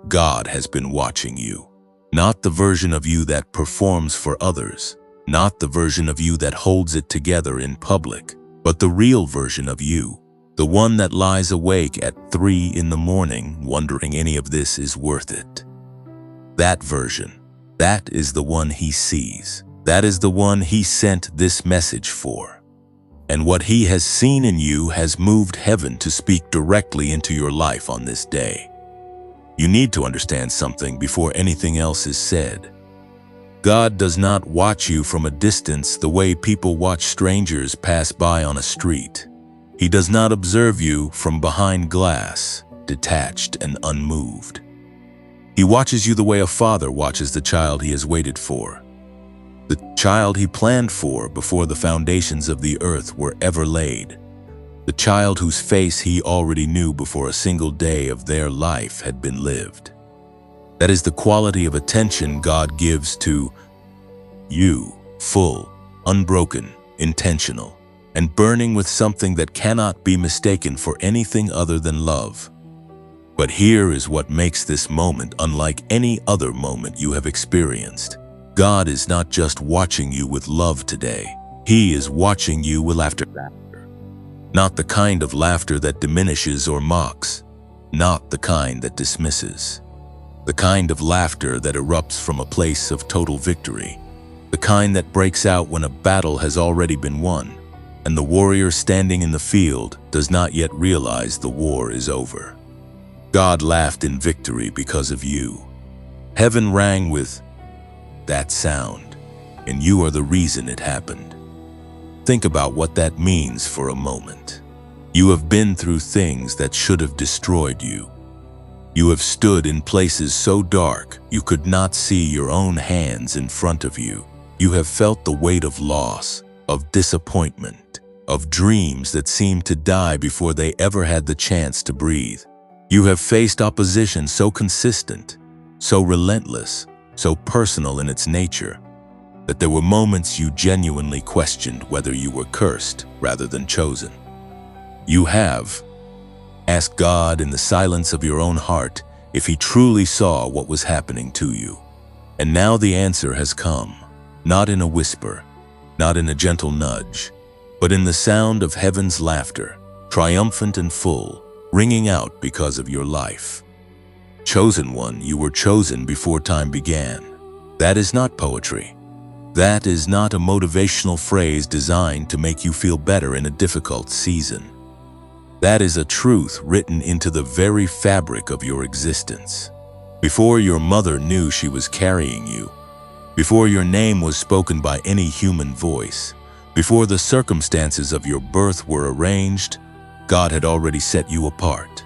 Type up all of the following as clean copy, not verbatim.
God has been watching you. Not the version of you that performs for others, not the version of you that holds it together in public, but the real version of you, the one that lies awake at 3 in the morning wondering any of this is worth it. That version, that is the one He sees. That is the one He sent this message for. And what He has seen in you has moved heaven to speak directly into your life on this day. You need to understand something before anything else is said. God does not watch you from a distance the way people watch strangers pass by on a street. He does not observe you from behind glass, detached and unmoved. He watches you the way a father watches the child he has waited for, the child he planned for before the foundations of the earth were ever laid, the child whose face he already knew before a single day of their life had been lived. That is the quality of attention God gives to you, full, unbroken, intentional, and burning with something that cannot be mistaken for anything other than love. But here is what makes this moment unlike any other moment you have experienced. God is not just watching you with love today. He is watching you with laughter. Not the kind of laughter that diminishes or mocks, not the kind that dismisses. The kind of laughter that erupts from a place of total victory. The kind that breaks out when a battle has already been won, and the warrior standing in the field does not yet realize the war is over. God laughed in victory because of you. Heaven rang with that sound, and you are the reason it happened. Think about what that means for a moment. You have been through things that should have destroyed you. You have stood in places so dark you could not see your own hands in front of you. You have felt the weight of loss, of disappointment, of dreams that seemed to die before they ever had the chance to breathe. You have faced opposition so consistent, so relentless, so personal in its nature, that there were moments you genuinely questioned whether you were cursed rather than chosen. You have asked God in the silence of your own heart if He truly saw what was happening to you. And now the answer has come, not in a whisper, not in a gentle nudge, but in the sound of heaven's laughter, triumphant and full, ringing out because of your life. Chosen one, you were chosen before time began. That is not poetry. That is not a motivational phrase designed to make you feel better in a difficult season. That is a truth written into the very fabric of your existence. Before your mother knew she was carrying you, before your name was spoken by any human voice, before the circumstances of your birth were arranged, God had already set you apart.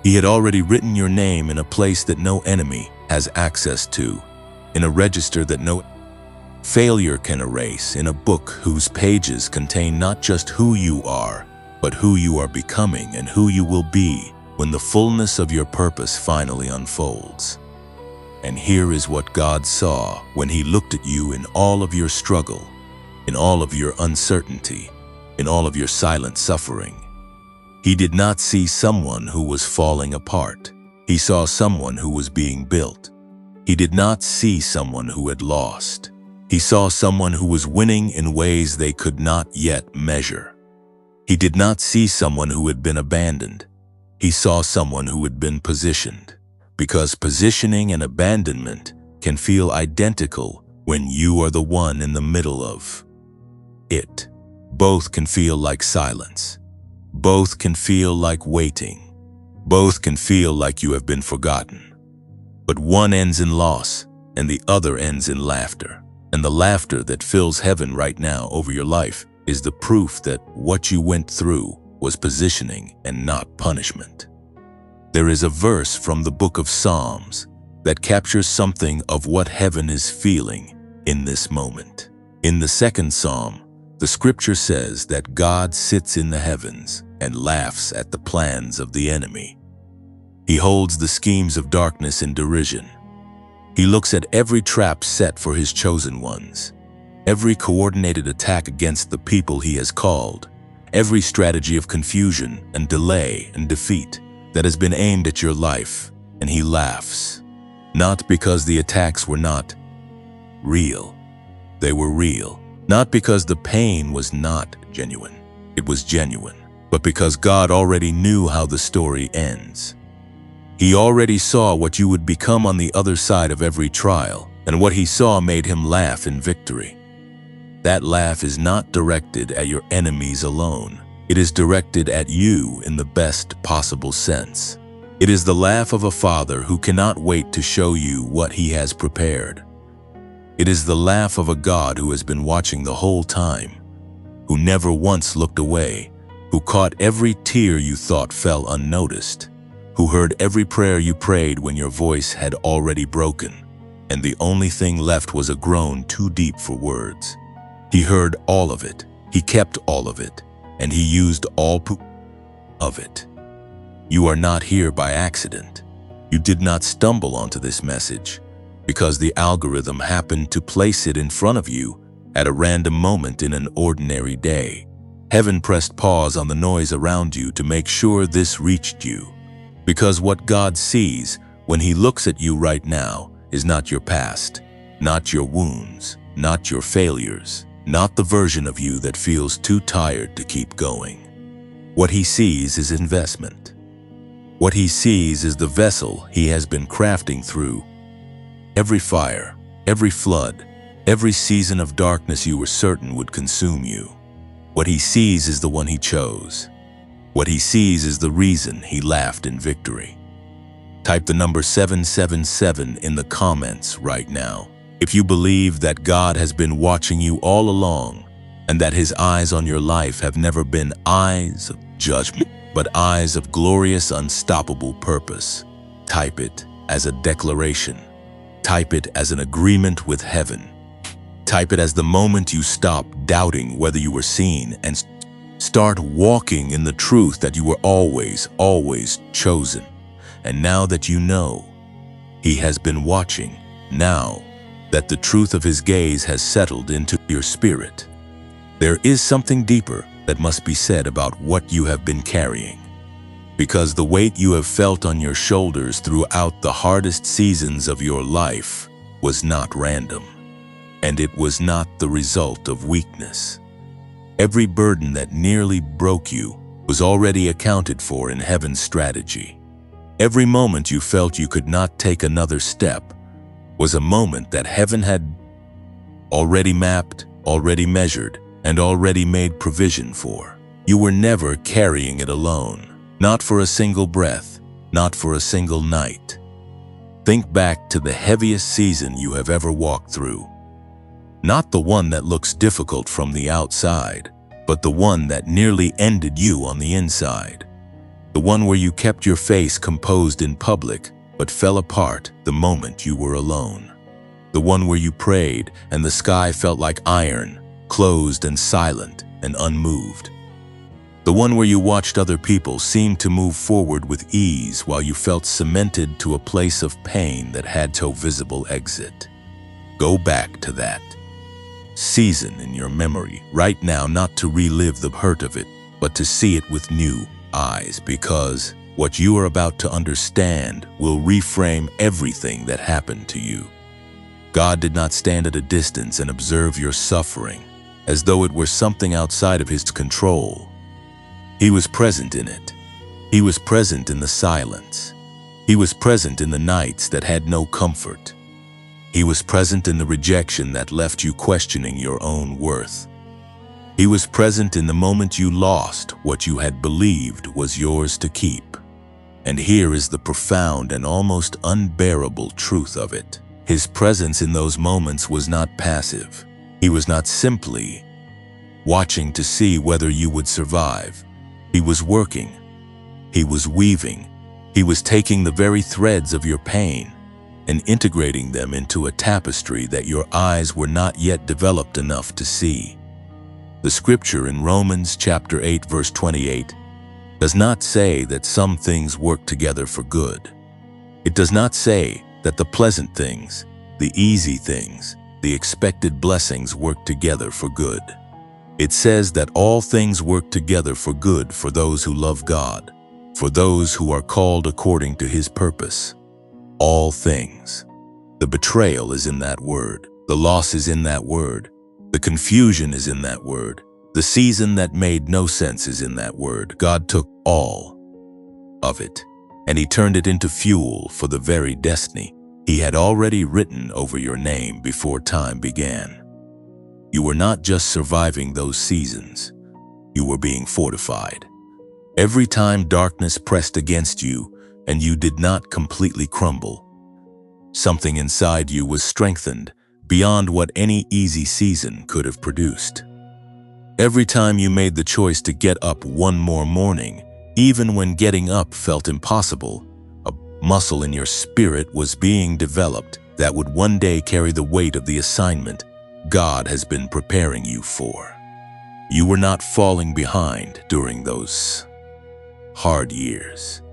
He had already written your name in a place that no enemy has access to, in a register that no failure can erase, in a book whose pages contain not just who you are, but who you are becoming and who you will be when the fullness of your purpose finally unfolds. And here is what God saw when He looked at you in all of your struggle, in all of your uncertainty, in all of your silent suffering. He did not see someone who was falling apart. He saw someone who was being built. He did not see someone who had lost. He saw someone who was winning in ways they could not yet measure. He did not see someone who had been abandoned. He saw someone who had been positioned. Because positioning and abandonment can feel identical when you are the one in the middle of it. Both can feel like silence. Both can feel like waiting. Both can feel like you have been forgotten. But one ends in loss and the other ends in laughter. And the laughter that fills heaven right now over your life is the proof that what you went through was positioning and not punishment. There is a verse from the book of Psalms that captures something of what heaven is feeling in this moment. In the second Psalm, the scripture says that God sits in the heavens and laughs at the plans of the enemy. He holds the schemes of darkness in derision. He looks at every trap set for His chosen ones, every coordinated attack against the people He has called, every strategy of confusion and delay and defeat that has been aimed at your life, and he laughs. Not because the attacks were not real. They were real. Not because the pain was not genuine. It was genuine. But because God already knew how the story ends. He already saw what you would become on the other side of every trial, and what he saw made him laugh in victory. That laugh is not directed at your enemies alone. It is directed at you in the best possible sense. It is the laugh of a father who cannot wait to show you what he has prepared. It is the laugh of a God who has been watching the whole time, who never once looked away, who caught every tear you thought fell unnoticed, who heard every prayer you prayed when your voice had already broken, and the only thing left was a groan too deep for words. He heard all of it, he kept all of it, and he used all of it. You are not here by accident. You did not stumble onto this message because the algorithm happened to place it in front of you at a random moment in an ordinary day. Heaven pressed pause on the noise around you to make sure this reached you. Because what God sees when he looks at you right now is not your past, not your wounds, not your failures, not the version of you that feels too tired to keep going. What he sees is investment. What he sees is the vessel he has been crafting through every fire, every flood, every season of darkness you were certain would consume you. What he sees is the one he chose. What he sees is the reason he laughed in victory. Type the number 777 in the comments right now if you believe that God has been watching you all along and that his eyes on your life have never been eyes of judgment, but eyes of glorious, unstoppable purpose. Type it as a declaration. Type it as an agreement with heaven. Type it as the moment you stop doubting whether you were seen and start walking in the truth that you were always, always chosen. And now that you know, he has been watching. Now that the truth of his gaze has settled into your spirit, there is something deeper that must be said about what you have been carrying. Because the weight you have felt on your shoulders throughout the hardest seasons of your life was not random, and it was not the result of weakness. Every burden that nearly broke you was already accounted for in heaven's strategy. Every moment you felt you could not take another step was a moment that heaven had already mapped, already measured, and already made provision for. You were never carrying it alone. Not for a single breath, not for a single night. Think back to the heaviest season you have ever walked through. Not the one that looks difficult from the outside, but the one that nearly ended you on the inside. The one where you kept your face composed in public, but fell apart the moment you were alone. The one where you prayed and the sky felt like iron, closed and silent and unmoved. The one where you watched other people seem to move forward with ease while you felt cemented to a place of pain that had no visible exit. Go back to that season in your memory right now, not to relive the hurt of it, but to see it with new eyes, because what you are about to understand will reframe everything that happened to you. God did not stand at a distance and observe your suffering as though it were something outside of his control. He was present in it. He was present in the silence. He was present in the nights that had no comfort. He was present in the rejection that left you questioning your own worth. He was present in the moment you lost what you had believed was yours to keep. And here is the profound and almost unbearable truth of it. His presence in those moments was not passive. He was not simply watching to see whether you would survive. He was working. He was weaving. He was taking the very threads of your pain and integrating them into a tapestry that your eyes were not yet developed enough to see. The scripture in Romans chapter 8 verse 28 does not say that some things work together for good. It does not say that the pleasant things, the easy things, the expected blessings work together for good. It says that all things work together for good for those who love God, for those who are called according to his purpose. All things. The betrayal is in that word. The loss is in that word. The confusion is in that word. The season that made no sense is in that word. God took all of it, and He turned it into fuel for the very destiny He had already written over your name before time began. You were not just surviving those seasons. You were being fortified. Every time darkness pressed against you and you did not completely crumble, something inside you was strengthened beyond what any easy season could have produced. Every time you made the choice to get up one more morning, even when getting up felt impossible, a muscle in your spirit was being developed that would one day carry the weight of the assignment God has been preparing you for. You were not falling behind during those hard years.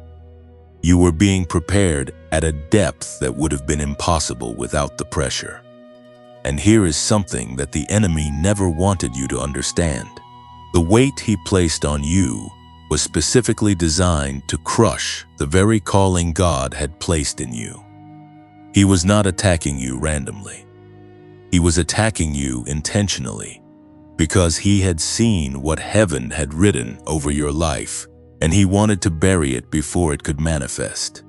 You were being prepared at a depth that would have been impossible without the pressure. And here is something that the enemy never wanted you to understand. The weight he placed on you was specifically designed to crush the very calling God had placed in you. He was not attacking you randomly. He was attacking you intentionally, because he had seen what heaven had written over your life, and he wanted to bury it before it could manifest.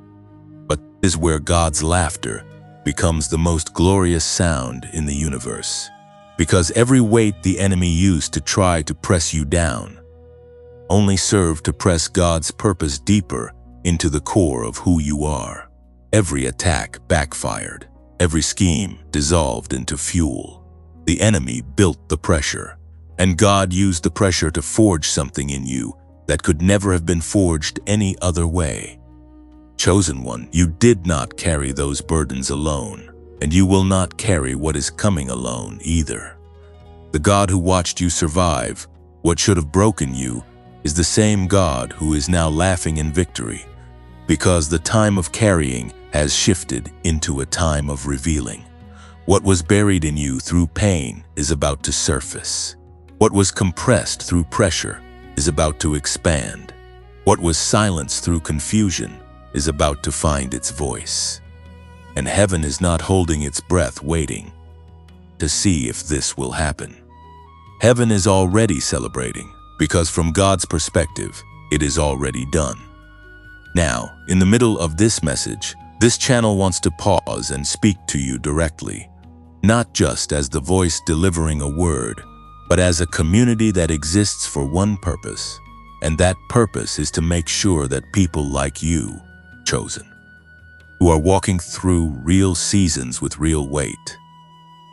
But this is where God's laughter becomes the most glorious sound in the universe, because every weight the enemy used to try to press you down only served to press God's purpose deeper into the core of who you are. Every attack backfired. Every scheme dissolved into fuel. The enemy built the pressure, and God used the pressure to forge something in you that could never have been forged any other way. Chosen one, you did not carry those burdens alone, and you will not carry what is coming alone either. The God who watched you survive what should have broken you is the same God who is now laughing in victory, because the time of carrying has shifted into a time of revealing. What was buried in you through pain is about to surface. What was compressed through pressure is about to expand. What was silenced through confusion is about to find its voice. And heaven is not holding its breath waiting to see if this will happen. Heaven is already celebrating, because from God's perspective, it is already done. Now, in the middle of this message, this channel wants to pause and speak to you directly, not just as the voice delivering a word, but as a community that exists for one purpose, and that purpose is to make sure that people like you, chosen, who are walking through real seasons with real weight,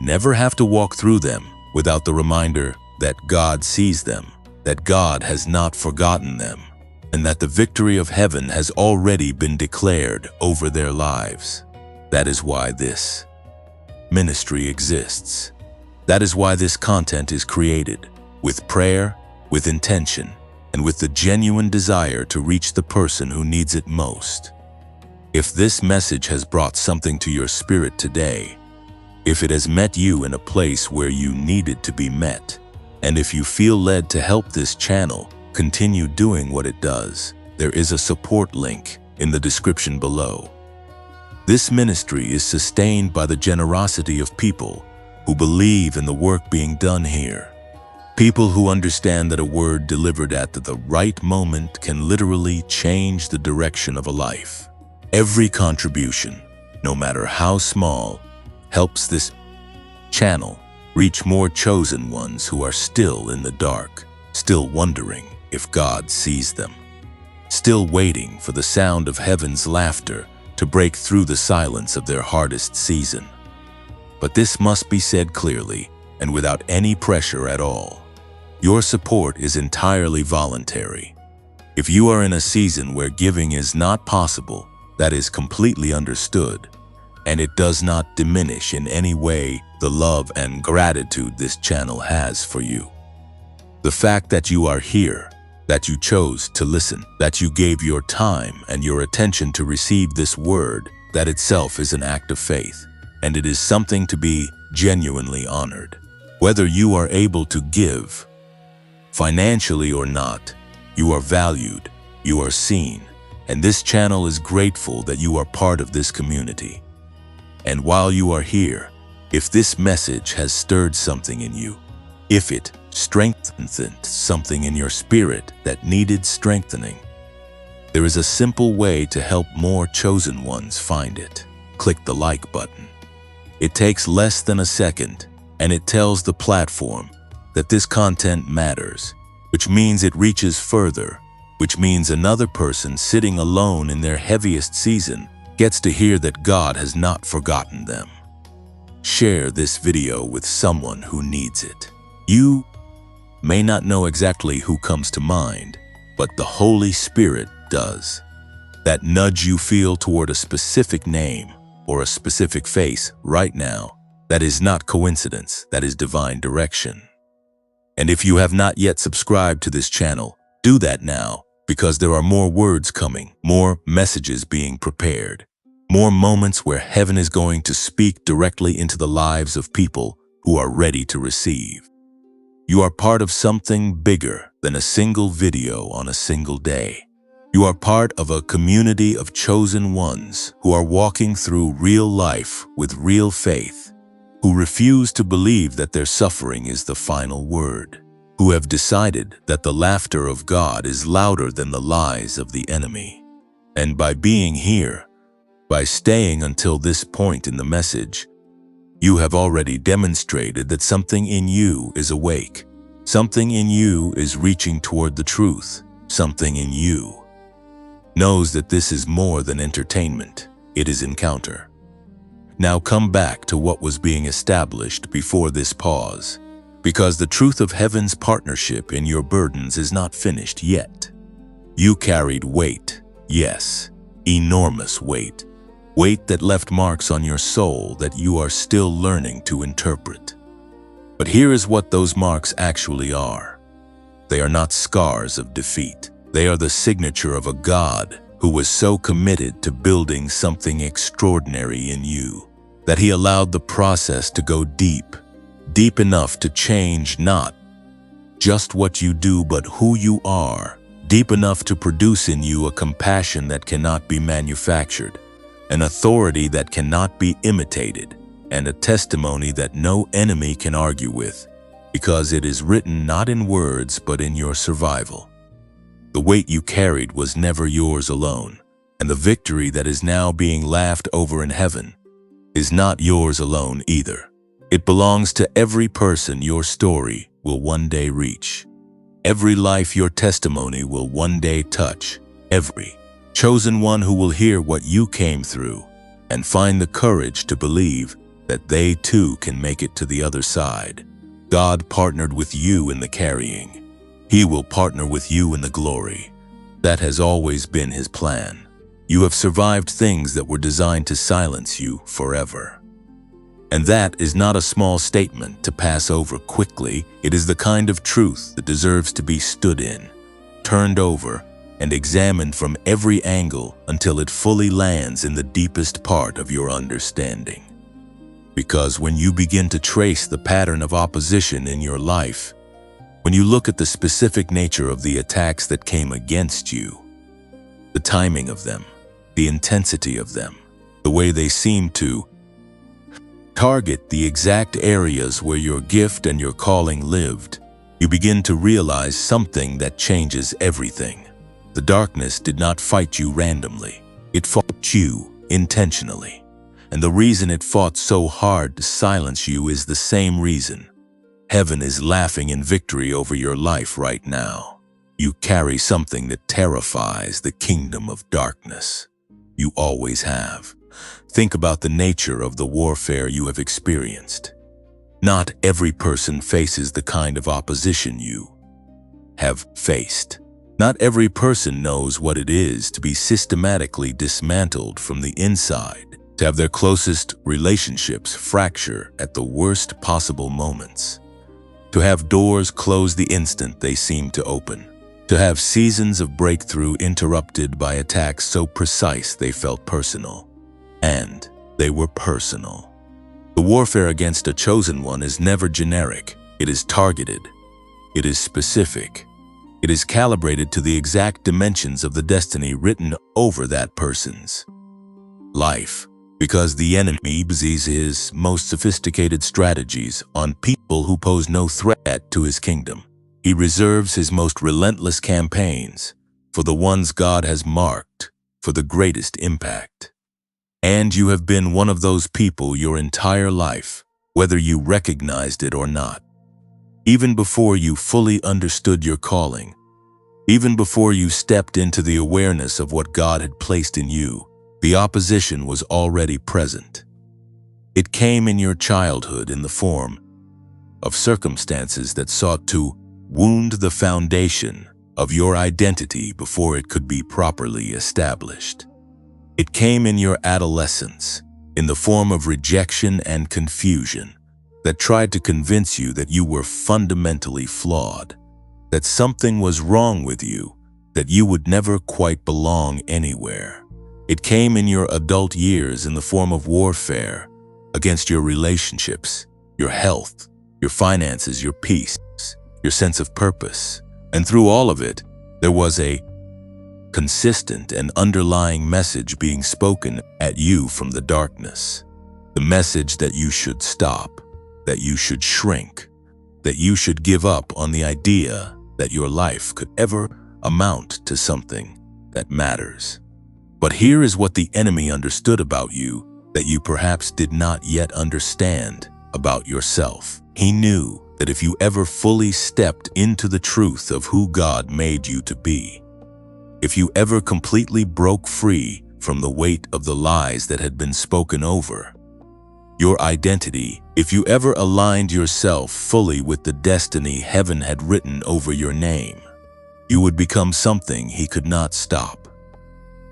never have to walk through them without the reminder that God sees them, that God has not forgotten them, and that the victory of heaven has already been declared over their lives. That is why this ministry exists. That is why this content is created, with prayer, with intention, and with the genuine desire to reach the person who needs it most. If this message has brought something to your spirit today, if it has met you in a place where you needed to be met, and if you feel led to help this channel continue doing what it does, there is a support link in the description below. This ministry is sustained by the generosity of people who believe in the work being done here. People who understand that a word delivered at the right moment can literally change the direction of a life. Every contribution, no matter how small, helps this channel reach more chosen ones who are still in the dark, still wondering if God sees them, still waiting for the sound of heaven's laughter to break through the silence of their hardest season. But this must be said clearly and without any pressure at all. Your support is entirely voluntary. If you are in a season where giving is not possible, that is completely understood, and it does not diminish in any way the love and gratitude this channel has for you. The fact that you are here, that you chose to listen, that you gave your time and your attention to receive this word, that itself is an act of faith, and it is something to be genuinely honored. Whether you are able to give, financially or not, you are valued, you are seen, And this channel is grateful that you are part of this community. And while you are here, if this message has stirred something in you, if it strengthened something in your spirit that needed strengthening, there is a simple way to help more chosen ones find it. Click the like button. It takes less than a second, and it tells the platform that this content matters, which means it reaches further, which means another person sitting alone in their heaviest season gets to hear that God has not forgotten them. Share this video with someone who needs it. You may not know exactly who comes to mind, but the Holy Spirit does. That nudge you feel toward a specific name or a specific face right now, that is not coincidence, that is divine direction. And if you have not yet subscribed to this channel, do that now, because there are more words coming, more messages being prepared, more moments where heaven is going to speak directly into the lives of people who are ready to receive. You are part of something bigger than a single video on a single day. You are part of a community of chosen ones who are walking through real life with real faith, who refuse to believe that their suffering is the final word, who have decided that the laughter of God is louder than the lies of the enemy. And by being here, by staying until this point in the message, you have already demonstrated that something in you is awake, something in you is reaching toward the truth, something in you knows that this is more than entertainment, it is encounter. Now come back to what was being established before this pause, because the truth of heaven's partnership in your burdens is not finished yet. You carried weight, yes, enormous weight, weight that left marks on your soul that you are still learning to interpret. But here is what those marks actually are. They are not scars of defeat. They are the signature of a God who was so committed to building something extraordinary in you that he allowed the process to go deep, deep enough to change not just what you do but who you are, deep enough to produce in you a compassion that cannot be manufactured, an authority that cannot be imitated, and a testimony that no enemy can argue with, because it is written not in words but in your survival. The weight you carried was never yours alone, and the victory that is now being laughed over in heaven is not yours alone either. It belongs to every person your story will one day reach, every life your testimony will one day touch, every chosen one who will hear what you came through and find the courage to believe that they too can make it to the other side. God partnered with you in the carrying. He will partner with you in the glory. That has always been his plan. You have survived things that were designed to silence you forever. And that is not a small statement to pass over quickly. It is the kind of truth that deserves to be stood in, turned over, and examined from every angle until it fully lands in the deepest part of your understanding. Because when you begin to trace the pattern of opposition in your life, when you look at the specific nature of the attacks that came against you, the timing of them, the intensity of them, the way they seem to target the exact areas where your gift and your calling lived, you begin to realize something that changes everything. The darkness did not fight you randomly. It fought you intentionally. And the reason it fought so hard to silence you is the same reason. Heaven is laughing in victory over your life right now. You carry something that terrifies the kingdom of darkness. You always have. Think about the nature of the warfare you have experienced. Not every person faces the kind of opposition you have faced. Not every person knows what it is to be systematically dismantled from the inside, to have their closest relationships fracture at the worst possible moments, to have doors close the instant they seem to open, to have seasons of breakthrough interrupted by attacks so precise they felt personal. And they were personal. The warfare against a chosen one is never generic. It is targeted. It is specific. It is calibrated to the exact dimensions of the destiny written over that person's life, because the enemy uses his most sophisticated strategies on people who pose no threat to his kingdom. He reserves his most relentless campaigns for the ones God has marked for the greatest impact. And you have been one of those people your entire life, whether you recognized it or not. Even before you fully understood your calling, even before you stepped into the awareness of what God had placed in you, the opposition was already present. It came in your childhood in the form of circumstances that sought to wound the foundation of your identity before it could be properly established. It came in your adolescence in the form of rejection and confusion that tried to convince you that you were fundamentally flawed, that something was wrong with you, that you would never quite belong anywhere. It came in your adult years in the form of warfare against your relationships, your health, your finances, your peace, your sense of purpose. And through all of it, there was a consistent and underlying message being spoken at you from the darkness. The message that you should stop, that you should shrink, that you should give up on the idea that your life could ever amount to something that matters. But here is what the enemy understood about you that you perhaps did not yet understand about yourself. He knew that if you ever fully stepped into the truth of who God made you to be, if you ever completely broke free from the weight of the lies that had been spoken over your identity, if you ever aligned yourself fully with the destiny heaven had written over your name, you would become something he could not stop.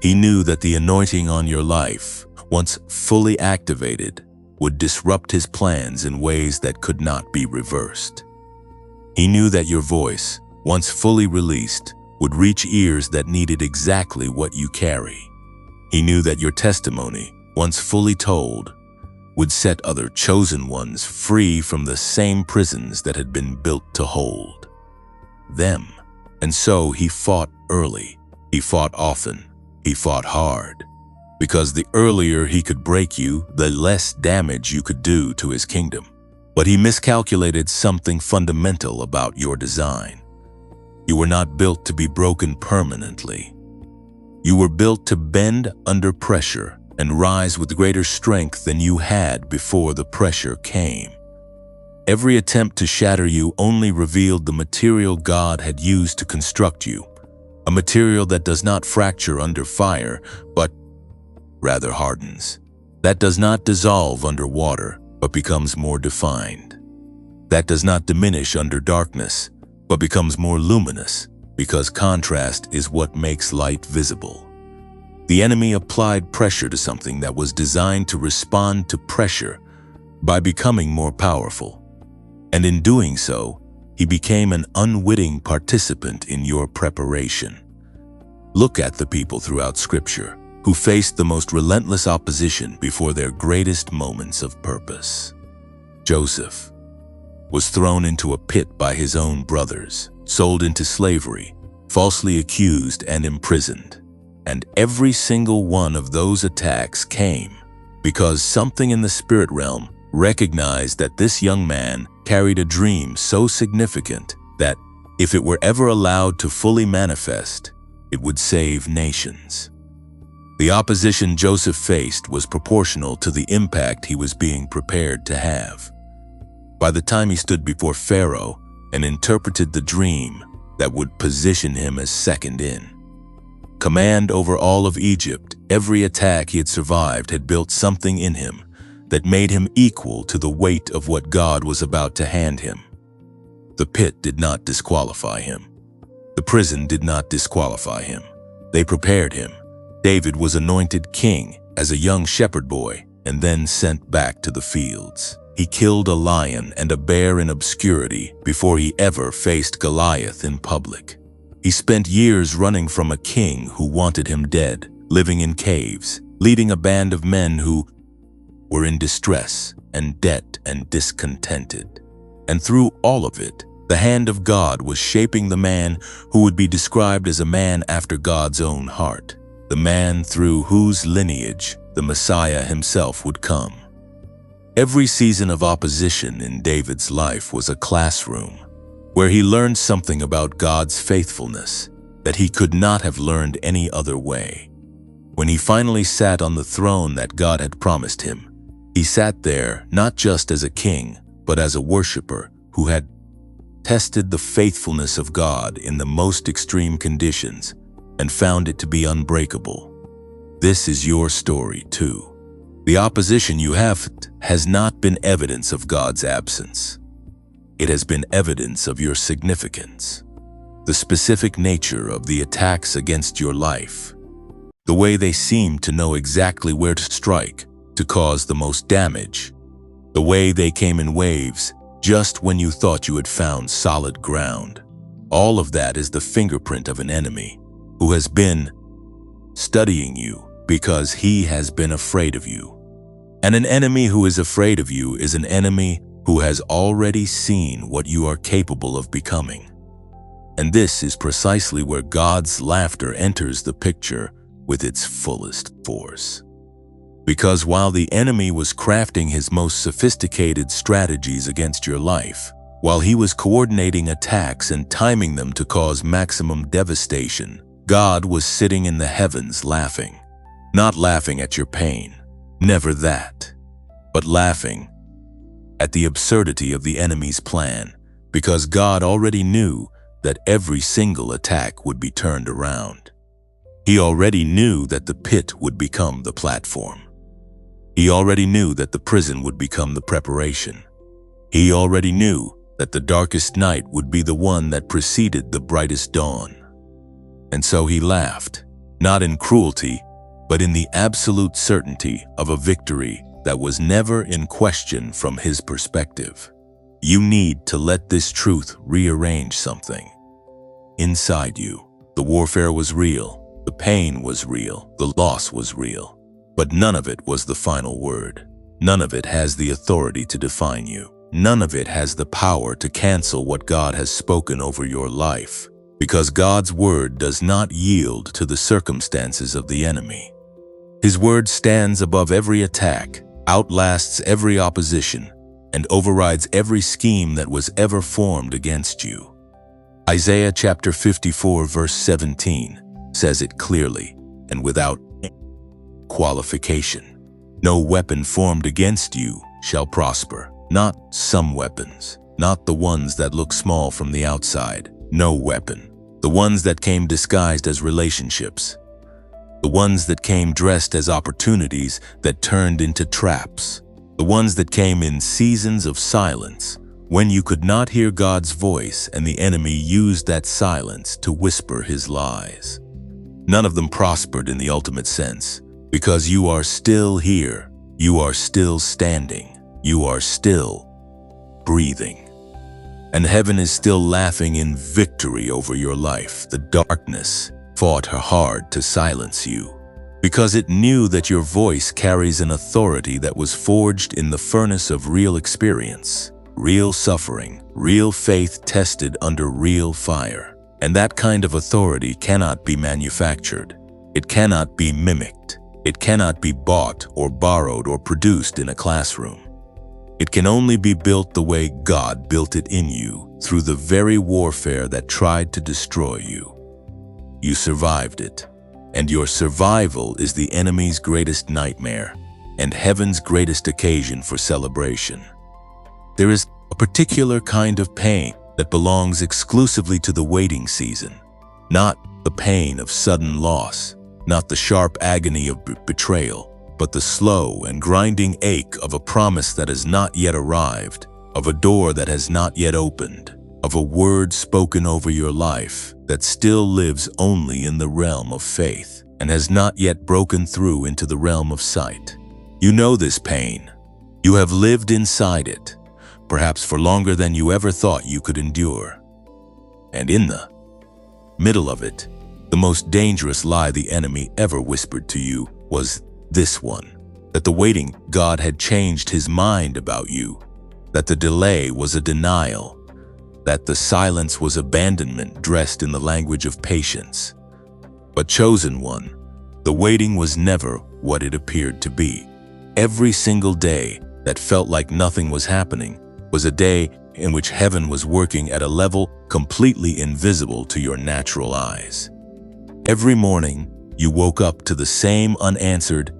He knew that the anointing on your life, once fully activated, would disrupt his plans in ways that could not be reversed. He knew that your voice, once fully released, would reach ears that needed exactly what you carry. He knew that your testimony, once fully told, would set other chosen ones free from the same prisons that had been built to hold them. And so he fought early, he fought often, he fought hard, because the earlier he could break you, the less damage you could do to his kingdom. But he miscalculated something fundamental about your design. You were not built to be broken permanently. You were built to bend under pressure and rise with greater strength than you had before the pressure came. Every attempt to shatter you only revealed the material God had used to construct you, a material that does not fracture under fire, but rather hardens, that does not dissolve under water, but becomes more defined, that does not diminish under darkness, but becomes more luminous, because contrast is what makes light visible. The enemy applied pressure to something that was designed to respond to pressure by becoming more powerful. And in doing so, he became an unwitting participant in your preparation. Look at the people throughout Scripture who faced the most relentless opposition before their greatest moments of purpose. Joseph was thrown into a pit by his own brothers, sold into slavery, falsely accused and imprisoned. And every single one of those attacks came because something in the spirit realm recognized that this young man carried a dream so significant that if it were ever allowed to fully manifest, it would save nations. The opposition Joseph faced was proportional to the impact he was being prepared to have. By the time he stood before Pharaoh and interpreted the dream that would position him as second in command over all of Egypt, every attack he had survived had built something in him that made him equal to the weight of what God was about to hand him. The pit did not disqualify him. The prison did not disqualify him. They prepared him. David was anointed king as a young shepherd boy and then sent back to the fields. He killed a lion and a bear in obscurity before he ever faced Goliath in public. He spent years running from a king who wanted him dead, living in caves, leading a band of men who were in distress and debt and discontented. And through all of it, The hand of God was shaping the man who would be described as a man after God's own heart, the man through whose lineage the Messiah himself would come. Every season of opposition in David's life was a classroom where he learned something about God's faithfulness that he could not have learned any other way. When he finally sat on the throne that God had promised him, he sat there not just as a king, but as a worshiper who had tested the faithfulness of God in the most extreme conditions and found it to be unbreakable. This is your story too. The opposition you have has not been evidence of God's absence. It has been evidence of your significance, the specific nature of the attacks against your life, the way they seem to know exactly where to strike to cause the most damage, the way they came in waves just when you thought you had found solid ground. All of that is the fingerprint of an enemy who has been studying you because he has been afraid of you. And an enemy who is afraid of you is an enemy who has already seen what you are capable of becoming. And this is precisely where God's laughter enters the picture with its fullest force. Because while the enemy was crafting his most sophisticated strategies against your life, while he was coordinating attacks and timing them to cause maximum devastation, God was sitting in the heavens laughing. Not laughing at your pain, never that, but laughing at the absurdity of the enemy's plan, because God already knew that every single attack would be turned around. He already knew that the pit would become the platform. He already knew that the prison would become the preparation. He already knew that the darkest night would be the one that preceded the brightest dawn. And so he laughed, not in cruelty, but in the absolute certainty of a victory that was never in question from his perspective. You need to let this truth rearrange something inside you. The warfare was real, the pain was real, the loss was real. But none of it was the final word. None of it has the authority to define you. None of it has the power to cancel what God has spoken over your life, because God's word does not yield to the circumstances of the enemy. His word stands above every attack, outlasts every opposition, and overrides every scheme that was ever formed against you. Isaiah chapter 54 verse 17 says it clearly and without qualification. No weapon formed against you shall prosper. Not some weapons, not the ones that look small from the outside. No weapon. The ones that came disguised as relationships. The ones that came dressed as opportunities that turned into traps. The ones that came in seasons of silence, when you could not hear God's voice and the enemy used that silence to whisper his lies. None of them prospered in the ultimate sense, because you are still here, you are still standing, you are still breathing. And heaven is still laughing in victory over your life. The darkness fought hard to silence you, because it knew that your voice carries an authority that was forged in the furnace of real experience, real suffering, real faith tested under real fire. And that kind of authority cannot be manufactured. It cannot be mimicked. It cannot be bought or borrowed or produced in a classroom. It can only be built the way God built it in you, through the very warfare that tried to destroy you. You survived it, and your survival is the enemy's greatest nightmare and heaven's greatest occasion for celebration. There is a particular kind of pain that belongs exclusively to the waiting season, not the pain of sudden loss, not the sharp agony of betrayal, but the slow and grinding ache of a promise that has not yet arrived, of a door that has not yet opened, of a word spoken over your life that still lives only in the realm of faith and has not yet broken through into the realm of sight. You know this pain. You have lived inside it, perhaps for longer than you ever thought you could endure. And in the middle of it, the most dangerous lie the enemy ever whispered to you was this one, that the waiting God had changed his mind about you, that the delay was a denial, that the silence was abandonment dressed in the language of patience. But chosen one, the waiting was never what it appeared to be. Every single day that felt like nothing was happening was a day in which heaven was working at a level completely invisible to your natural eyes. Every morning, you woke up to the same unanswered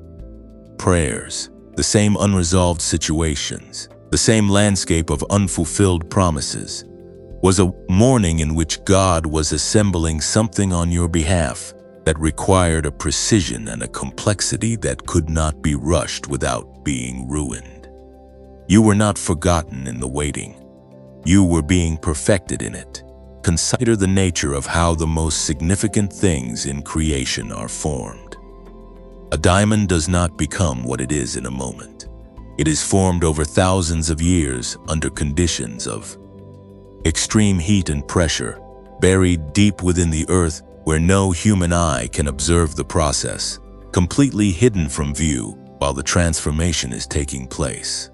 prayers, the same unresolved situations, the same landscape of unfulfilled promises. Was a morning in which God was assembling something on your behalf that required a precision and a complexity that could not be rushed without being ruined. You were not forgotten in the waiting. You were being perfected in it. Consider the nature of how the most significant things in creation are formed. A diamond does not become what it is in a moment. It is formed over thousands of years under conditions of extreme heat and pressure, buried deep within the earth where no human eye can observe the process, completely hidden from view while the transformation is taking place.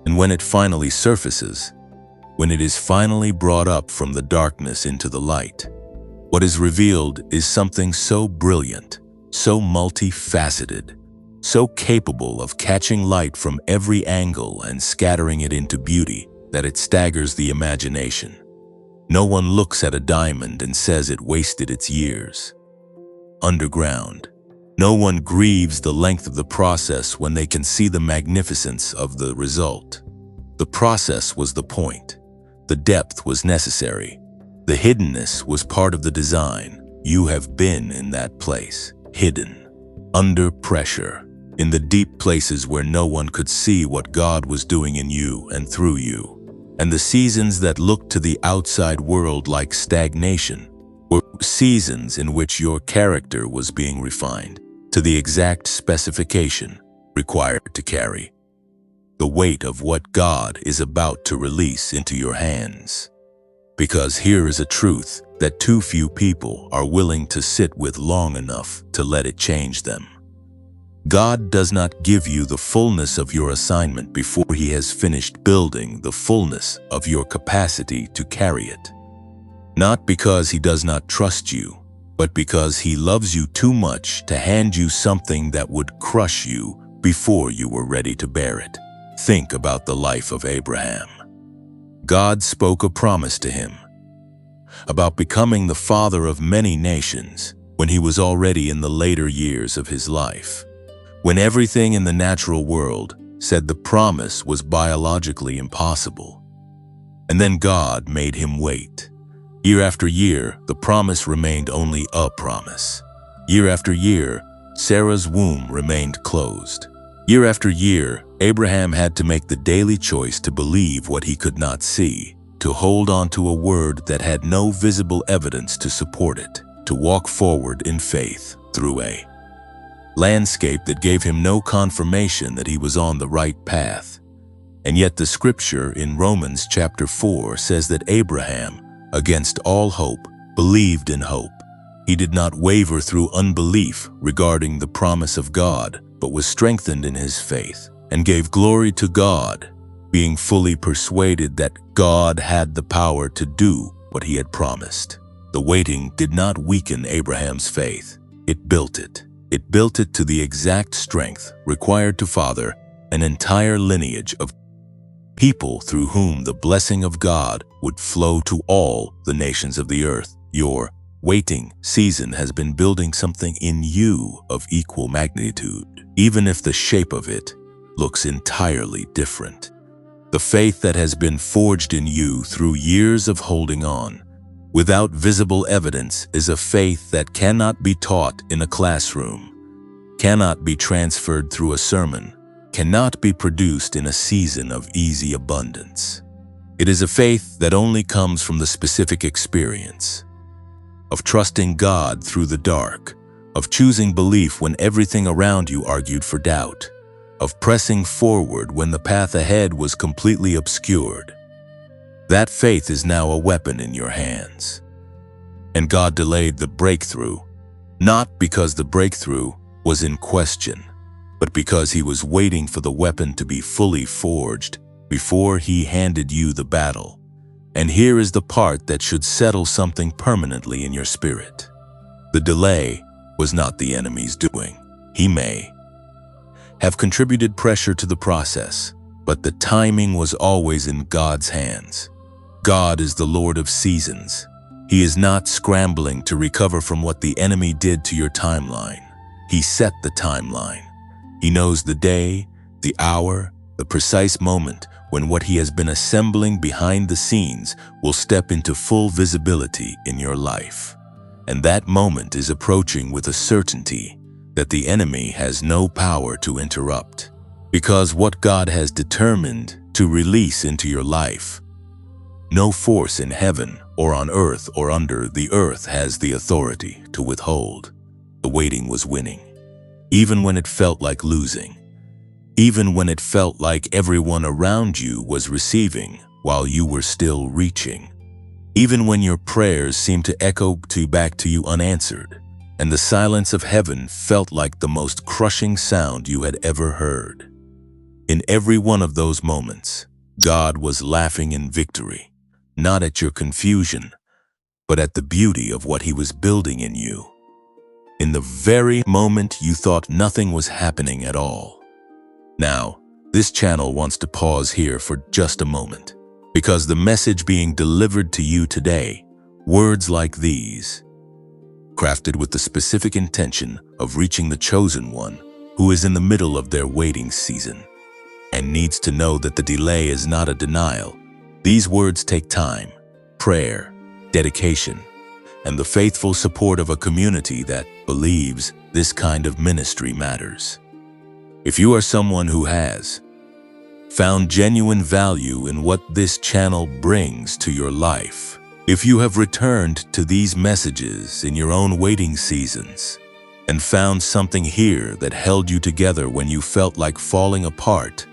And when it finally surfaces, when it is finally brought up from the darkness into the light, what is revealed is something so brilliant, so multifaceted, so capable of catching light from every angle and scattering it into beauty that it staggers the imagination. No one looks at a diamond and says it wasted its years. Underground, no one grieves the length of the process when they can see the magnificence of the result. The process was the point. The depth was necessary. The hiddenness was part of the design. You have been in that place, hidden, under pressure, in the deep places where no one could see what God was doing in you and through you. And the seasons that looked to the outside world like stagnation were seasons in which your character was being refined to the exact specification required to carry the weight of what God is about to release into your hands. Because here is a truth that too few people are willing to sit with long enough to let it change them. God does not give you the fullness of your assignment before He has finished building the fullness of your capacity to carry it. Not because He does not trust you, but because He loves you too much to hand you something that would crush you before you were ready to bear it. Think about the life of Abraham. God spoke a promise to him about becoming the father of many nations when he was already in the later years of his life, when everything in the natural world said the promise was biologically impossible. And then God made him wait. Year after year, the promise remained only a promise. Year after year, Sarah's womb remained closed. Year after year, Abraham had to make the daily choice to believe what he could not see, to hold on to a word that had no visible evidence to support it, to walk forward in faith through a landscape that gave him no confirmation that he was on the right path. And yet the scripture in Romans chapter 4 says that Abraham, against all hope, believed in hope. He did not waver through unbelief regarding the promise of God, but was strengthened in his faith and gave glory to God, being fully persuaded that God had the power to do what He had promised. The waiting did not weaken Abraham's faith. It built it. It built it to the exact strength required to father an entire lineage of people through whom the blessing of God would flow to all the nations of the earth. Your waiting season has been building something in you of equal magnitude, even if the shape of it looks entirely different. The faith that has been forged in you through years of holding on, without visible evidence, is a faith that cannot be taught in a classroom, cannot be transferred through a sermon, cannot be produced in a season of easy abundance. It is a faith that only comes from the specific experience of trusting God through the dark, of choosing belief when everything around you argued for doubt, of pressing forward when the path ahead was completely obscured. That faith is now a weapon in your hands. And God delayed the breakthrough, not because the breakthrough was in question, but because He was waiting for the weapon to be fully forged before He handed you the battle. And here is the part that should settle something permanently in your spirit. The delay was not the enemy's doing. He may have contributed pressure to the process, but the timing was always in God's hands. God is the Lord of seasons. He is not scrambling to recover from what the enemy did to your timeline. He set the timeline. He knows the day, the hour, the precise moment when what he has been assembling behind the scenes will step into full visibility in your life. And that moment is approaching with a certainty that the enemy has no power to interrupt. Because what God has determined to release into your life, no force in heaven or on earth or under the earth has the authority to withhold. The waiting was winning, even when it felt like losing, even when it felt like everyone around you was receiving while you were still reaching, even when your prayers seemed to echo back to you unanswered, and the silence of heaven felt like the most crushing sound you had ever heard. In every one of those moments, God was laughing in victory, not at your confusion, but at the beauty of what he was building in you. In the very moment you thought nothing was happening at all. Now, this channel wants to pause here for just a moment, because the message being delivered to you today, words like these, crafted with the specific intention of reaching the chosen one who is in the middle of their waiting season and needs to know that the delay is not a denial. These words take time, prayer, dedication, and the faithful support of a community that believes this kind of ministry matters. If you are someone who has found genuine value in what this channel brings to your life, if you have returned to these messages in your own waiting seasons and found something here that held you together when you felt like falling apart,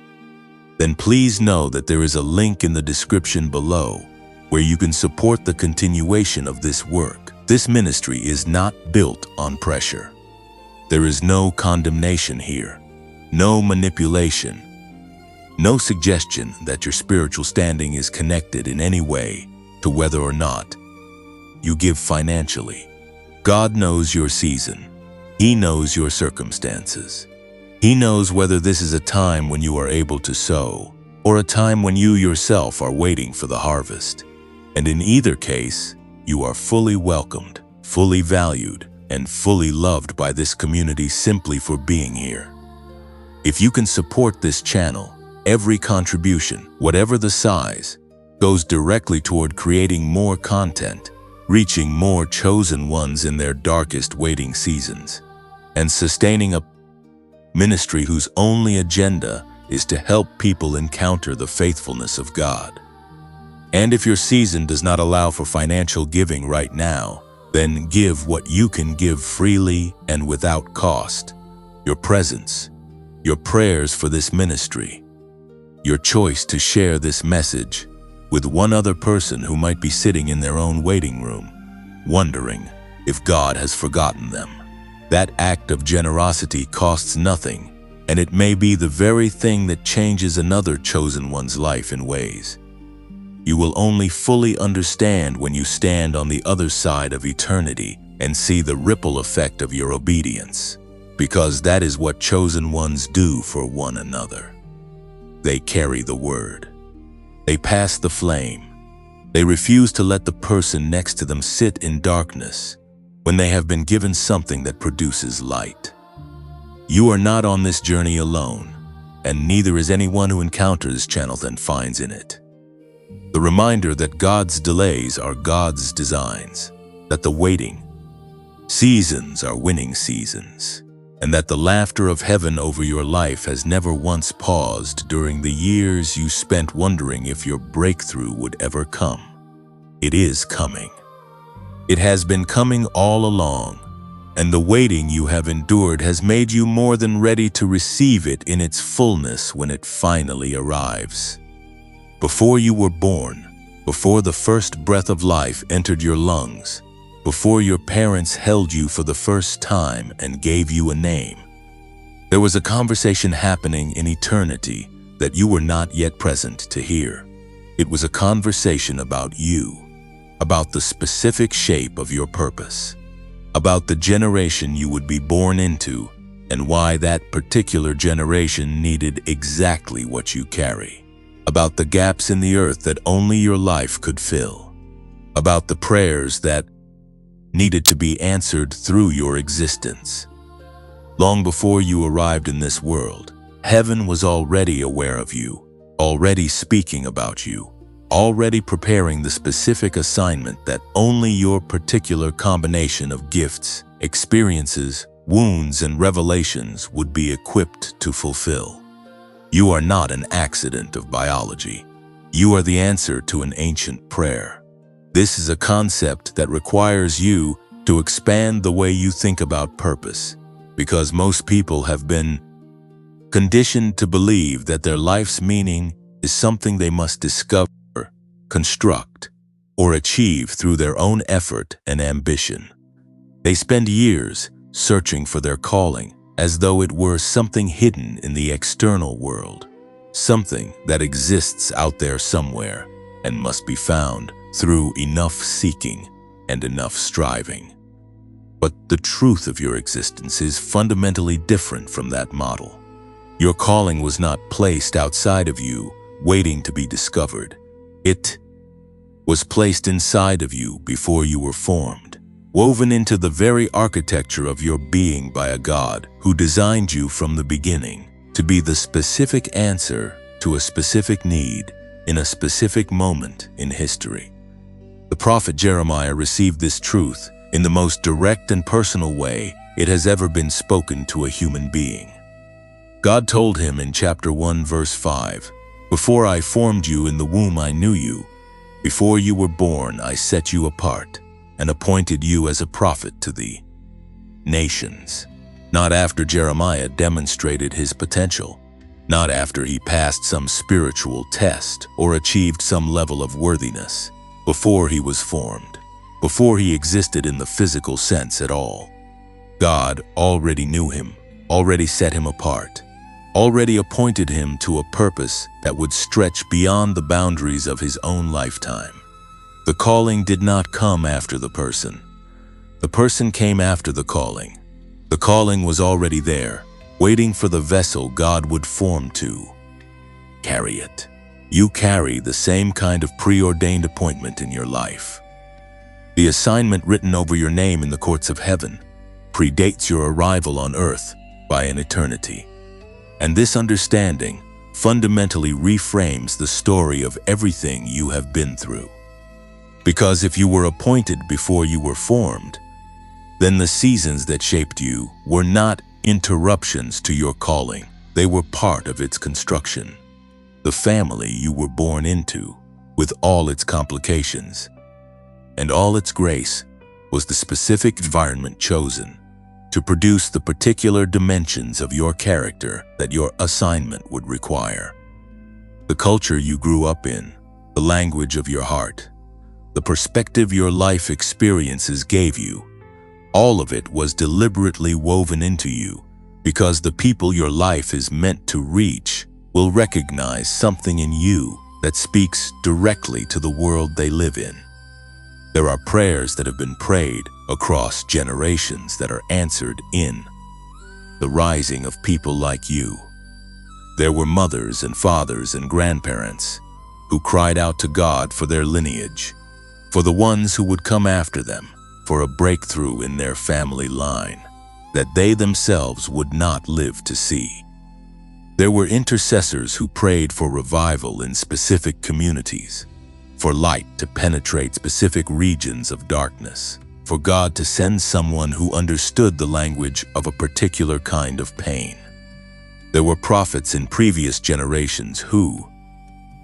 then please know that there is a link in the description below where you can support the continuation of this work. This ministry is not built on pressure. There is no condemnation here, no manipulation, no suggestion that your spiritual standing is connected in any way to whether or not you give financially. God knows your season. He knows your circumstances. He knows whether this is a time when you are able to sow or a time when you yourself are waiting for the harvest. And in either case, you are fully welcomed, fully valued, and fully loved by this community simply for being here. If you can support this channel, every contribution, whatever the size, goes directly toward creating more content, reaching more chosen ones in their darkest waiting seasons, and sustaining a ministry whose only agenda is to help people encounter the faithfulness of God. And if your season does not allow for financial giving right now, then give what you can give freely and without cost. Your presence, your prayers for this ministry, your choice to share this message with one other person who might be sitting in their own waiting room, wondering if God has forgotten them. That act of generosity costs nothing, and it may be the very thing that changes another chosen one's life in ways you will only fully understand when you stand on the other side of eternity and see the ripple effect of your obedience, because that is what chosen ones do for one another. They carry the word. They pass the flame. They refuse to let the person next to them sit in darkness when they have been given something that produces light. You are not on this journey alone, and neither is anyone who encounters this channel and finds in it. The reminder that God's delays are God's designs, that the waiting seasons are winning seasons, and that the laughter of heaven over your life has never once paused during the years you spent wondering if your breakthrough would ever come. It is coming. It has been coming all along, and the waiting you have endured has made you more than ready to receive it in its fullness when it finally arrives. Before you were born, before the first breath of life entered your lungs, before your parents held you for the first time and gave you a name, there was a conversation happening in eternity that you were not yet present to hear. It was a conversation about you, about the specific shape of your purpose, about the generation you would be born into, and why that particular generation needed exactly what you carry, about the gaps in the earth that only your life could fill, about the prayers that needed to be answered through your existence. Long before you arrived in this world, heaven was already aware of you, already speaking about you, already preparing the specific assignment that only your particular combination of gifts, experiences, wounds, and revelations would be equipped to fulfill. You are not an accident of biology. You are the answer to an ancient prayer. This is a concept that requires you to expand the way you think about purpose, because most people have been conditioned to believe that their life's meaning is something they must discover, construct, or achieve through their own effort and ambition. They spend years searching for their calling as though it were something hidden in the external world, something that exists out there somewhere and must be found through enough seeking and enough striving. But the truth of your existence is fundamentally different from that model. Your calling was not placed outside of you, waiting to be discovered. It was placed inside of you before you were formed, woven into the very architecture of your being by a God who designed you from the beginning to be the specific answer to a specific need in a specific moment in history. The prophet Jeremiah received this truth in the most direct and personal way it has ever been spoken to a human being. God told him in chapter 1, verse 5, "Before I formed you in the womb I knew you. Before you were born I set you apart and appointed you as a prophet to the nations." Not after Jeremiah demonstrated his potential, not after he passed some spiritual test or achieved some level of worthiness. Before he was formed, before he existed in the physical sense at all, God already knew him, already set him apart, already appointed him to a purpose that would stretch beyond the boundaries of his own lifetime. The calling did not come after the person. The person came after the calling. The calling was already there, waiting for the vessel God would form to carry it. You carry the same kind of preordained appointment in your life. The assignment written over your name in the courts of heaven predates your arrival on earth by an eternity. And this understanding fundamentally reframes the story of everything you have been through. Because if you were appointed before you were formed, then the seasons that shaped you were not interruptions to your calling. They were part of its construction. The family you were born into, with all its complications and all its grace, was the specific environment chosen to produce the particular dimensions of your character that your assignment would require. The culture you grew up in, the language of your heart, the perspective your life experiences gave you, all of it was deliberately woven into you because the people your life is meant to reach will recognize something in you that speaks directly to the world they live in. There are prayers that have been prayed across generations that are answered in the rising of people like you. There were mothers and fathers and grandparents who cried out to God for their lineage, for the ones who would come after them, for a breakthrough in their family line that they themselves would not live to see. There were intercessors who prayed for revival in specific communities, for light to penetrate specific regions of darkness, for God to send someone who understood the language of a particular kind of pain. There were prophets in previous generations who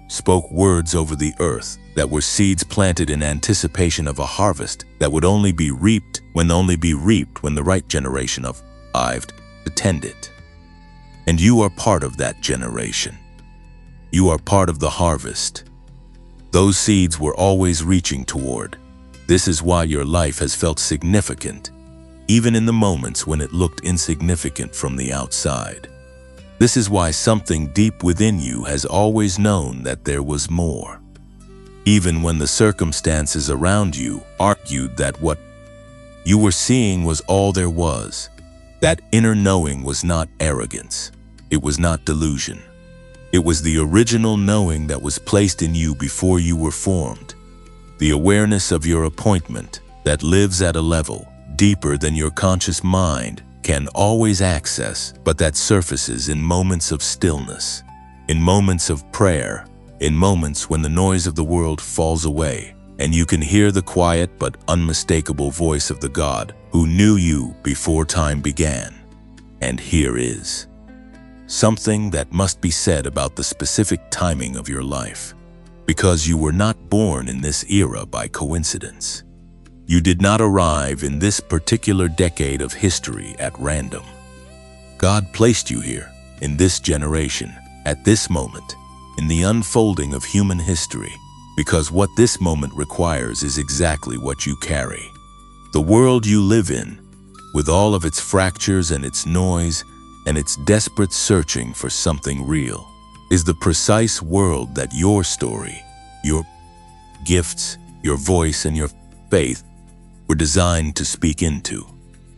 spoke words over the earth that were seeds planted in anticipation of a harvest that would only be reaped when the right generation of arrived to tend it. And you are part of that generation. You are part of the harvest. Those seeds were always reaching toward. This is why your life has felt significant, even in the moments when it looked insignificant from the outside. This is why something deep within you has always known that there was more. even when the circumstances around you argued that what you were seeing was all there was. That inner knowing was not arrogance. It was not delusion. It was the original knowing that was placed in you before you were formed. The awareness of your appointment that lives at a level deeper than your conscious mind can always access, but that surfaces in moments of stillness, in moments of prayer, in moments when the noise of the world falls away, and you can hear the quiet but unmistakable voice of the God who knew you before time began. And here is something that must be said about the specific timing of your life, because you were not born in this era by coincidence. You did not arrive in this particular decade of history at random. God placed you here, in this generation, at this moment, in the unfolding of human history, because what this moment requires is exactly what you carry. The world you live in, with all of its fractures and its noise and its desperate searching for something real, is the precise world that your story, your gifts, your voice, and your faith were designed to speak into.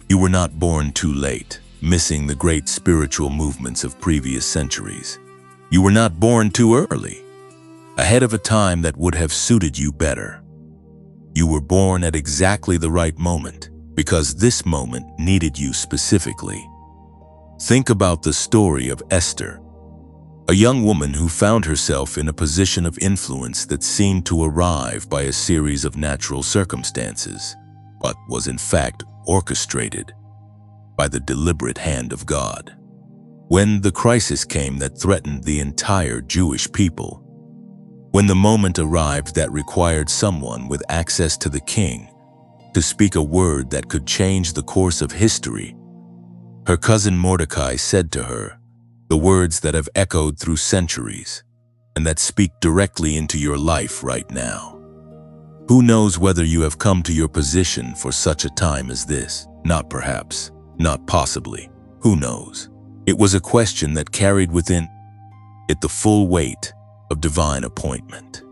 You were not born too late, missing the great spiritual movements of previous centuries. You were not born too early, ahead of a time that would have suited you better. You were born at exactly the right moment, because this moment needed you specifically. Think about the story of Esther, a young woman who found herself in a position of influence that seemed to arrive by a series of natural circumstances, but was in fact orchestrated by the deliberate hand of God. When the crisis came that threatened the entire Jewish people, when the moment arrived that required someone with access to the king to speak a word that could change the course of history, her cousin Mordecai said to her the words that have echoed through centuries and that speak directly into your life right now. Who knows whether you have come to your position for such a time as this? Not perhaps, not possibly. Who knows? It was a question that carried within it the full weight of divine appointment.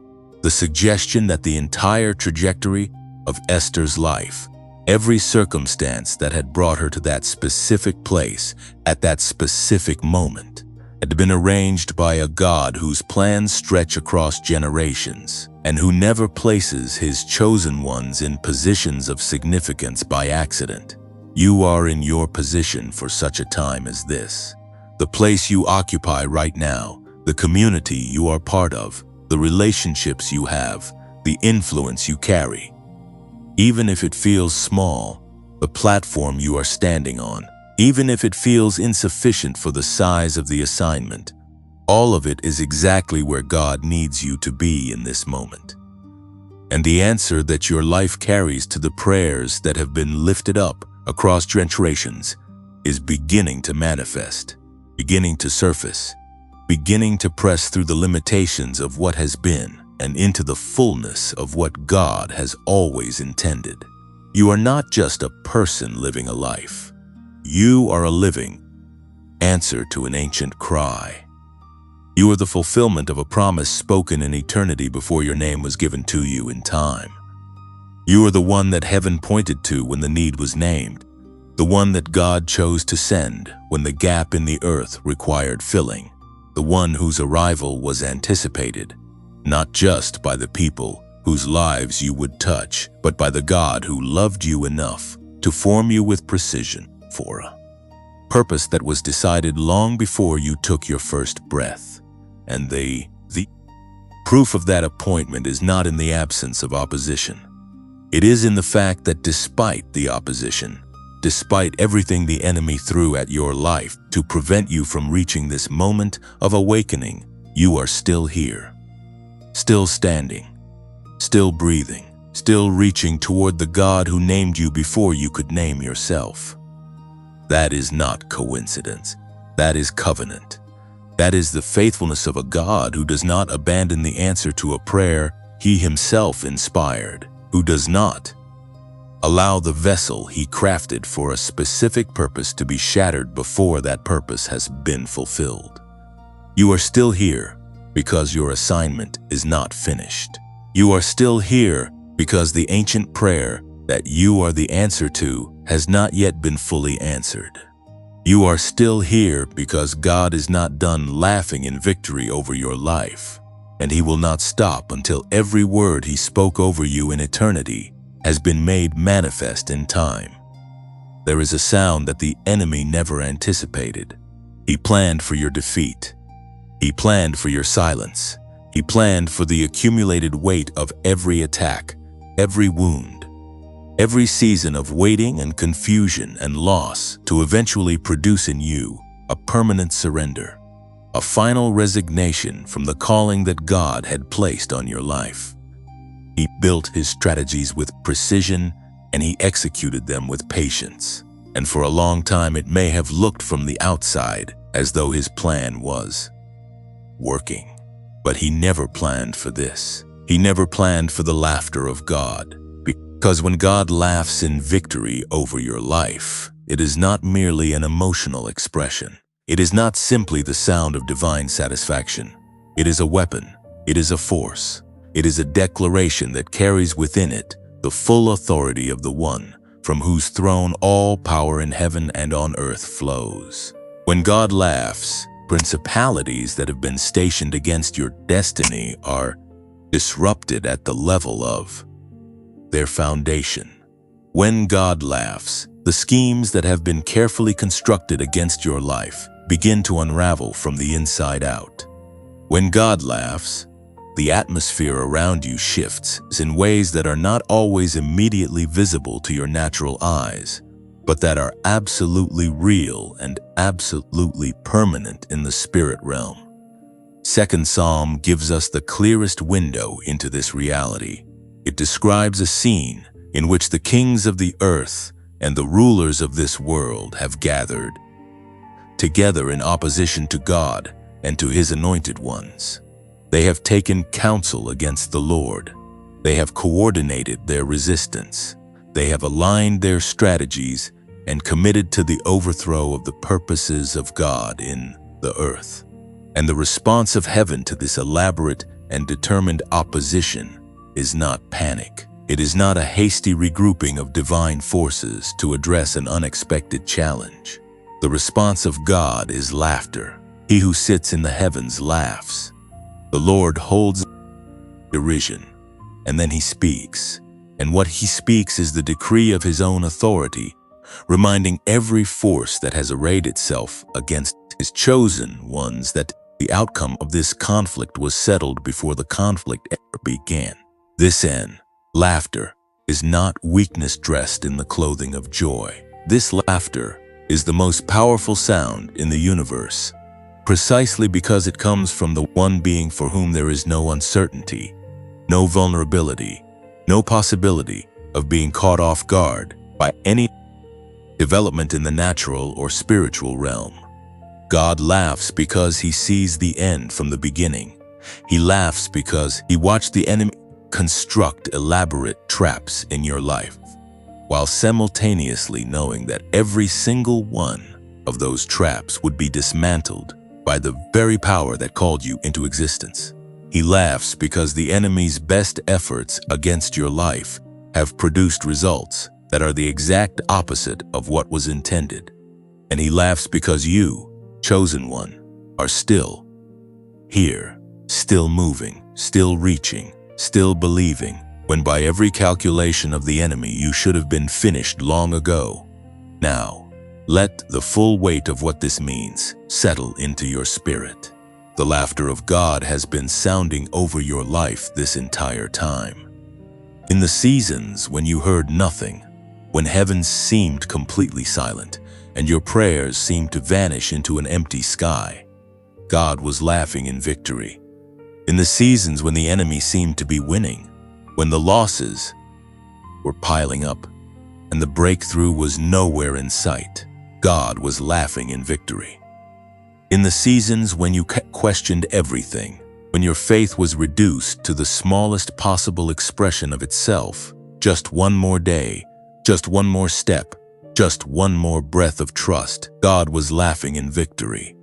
The suggestion that the entire trajectory of Esther's life, every circumstance that had brought her to that specific place at that specific moment, had been arranged by a God whose plans stretch across generations and who never places his chosen ones in positions of significance by accident. You are in your position for such a time as this. The place you occupy right now, the community you are part of, the relationships you have, the influence you carry. Even if it feels small, the platform you are standing on, even if it feels insufficient for the size of the assignment, all of it is exactly where God needs you to be in this moment. And the answer that your life carries to the prayers that have been lifted up across generations is beginning to manifest, beginning to surface, beginning to press through the limitations of what has been and into the fullness of what God has always intended. You are not just a person living a life. You are a living answer to an ancient cry. You are the fulfillment of a promise spoken in eternity before your name was given to you in time. You are the one that heaven pointed to when the need was named, the one that God chose to send when the gap in the earth required filling, the one whose arrival was anticipated, not just by the people whose lives you would touch, but by the God who loved you enough to form you with precision for a purpose that was decided long before you took your first breath. And the proof of that appointment is not in the absence of opposition. It is in the fact that despite the opposition, despite everything the enemy threw at your life to prevent you from reaching this moment of awakening, you are still here, still standing, still breathing, still reaching toward the God who named you before you could name yourself. That is not coincidence. That is covenant. That is the faithfulness of a God who does not abandon the answer to a prayer he himself inspired, who does not allow the vessel he crafted for a specific purpose to be shattered before that purpose has been fulfilled. You are still here because your assignment is not finished. You are still here because the ancient prayer that you are the answer to has not yet been fully answered. You are still here because God is not done laughing in victory over your life, and He will not stop until every word He spoke over you in eternity has been made manifest in time. There is a sound that the enemy never anticipated. He planned for your defeat. He planned for your silence. He planned for the accumulated weight of every attack, every wound, every season of waiting and confusion and loss to eventually produce in you a permanent surrender, a final resignation from the calling that God had placed on your life. He built His strategies with precision and He executed them with patience. And for a long time it may have looked from the outside as though His plan was working. But He never planned for this. He never planned for the laughter of God. Because when God laughs in victory over your life, it is not merely an emotional expression. It is not simply the sound of divine satisfaction. It is a weapon. It is a force. It is a declaration that carries within it the full authority of the One from whose throne all power in heaven and on earth flows. When God laughs, principalities that have been stationed against your destiny are disrupted at the level of their foundation. When God laughs, the schemes that have been carefully constructed against your life begin to unravel from the inside out. When God laughs, the atmosphere around you shifts in ways that are not always immediately visible to your natural eyes, but that are absolutely real and absolutely permanent in the spirit realm. Second Psalm gives us the clearest window into this reality. It describes a scene in which the kings of the earth and the rulers of this world have gathered together in opposition to God and to His anointed ones. They have taken counsel against the Lord. They have coordinated their resistance. They have aligned their strategies and committed to the overthrow of the purposes of God in the earth. And the response of heaven to this elaborate and determined opposition is not panic. It is not a hasty regrouping of divine forces to address an unexpected challenge. The response of God is laughter. He who sits in the heavens laughs. The Lord holds derision, and then He speaks. And what He speaks is the decree of His own authority, reminding every force that has arrayed itself against His chosen ones that the outcome of this conflict was settled before the conflict ever began. This laughter is not weakness dressed in the clothing of joy. This laughter is the most powerful sound in the universe, precisely because it comes from the one being for whom there is no uncertainty, no vulnerability, no possibility of being caught off guard by any development in the natural or spiritual realm. God laughs because He sees the end from the beginning. He laughs because He watched the enemy construct elaborate traps in your life, while simultaneously knowing that every single one of those traps would be dismantled by the very power that called you into existence. He laughs because the enemy's best efforts against your life have produced results that are the exact opposite of what was intended. And He laughs because you, chosen one, are still here, still moving, still reaching, still believing, when by every calculation of the enemy you should have been finished long ago. Now, let the full weight of what this means settle into your spirit. The laughter of God has been sounding over your life this entire time. In the seasons when you heard nothing, when heavens seemed completely silent and your prayers seemed to vanish into an empty sky, God was laughing in victory. In the seasons when the enemy seemed to be winning, when the losses were piling up and the breakthrough was nowhere in sight, God was laughing in victory. In the seasons when you questioned everything, when your faith was reduced to the smallest possible expression of itself, just one more day, just one more step, just one more breath of trust, God was laughing in victory.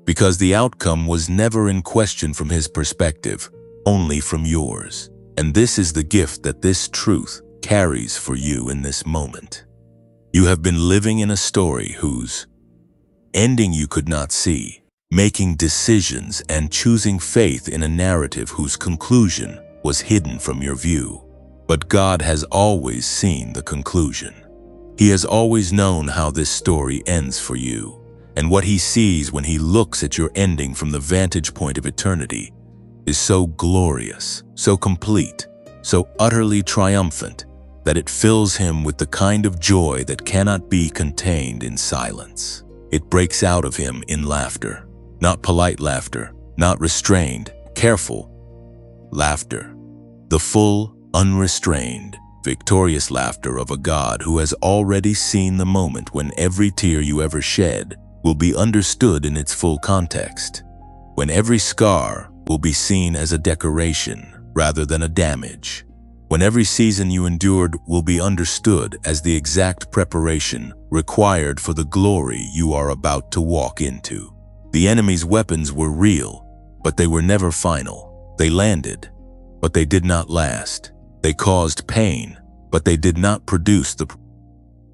Because the outcome was never in question from His perspective, only from yours. And this is the gift that this truth carries for you in this moment. You have been living in a story whose ending you could not see, making decisions and choosing faith in a narrative whose conclusion was hidden from your view. But God has always seen the conclusion. He has always known how this story ends for you, and what He sees when He looks at your ending from the vantage point of eternity is so glorious, so complete, so utterly triumphant that it fills Him with the kind of joy that cannot be contained in silence. It breaks out of Him in laughter, not polite laughter, not restrained, careful laughter, the full, unrestrained, victorious laughter of a God who has already seen the moment when every tear you ever shed will be understood in its full context, when every scar will be seen as a decoration rather than a damage, when every season you endured will be understood as the exact preparation required for the glory you are about to walk into. The enemy's weapons were real, but they were never final. They landed, but they did not last. They caused pain, but they did not produce the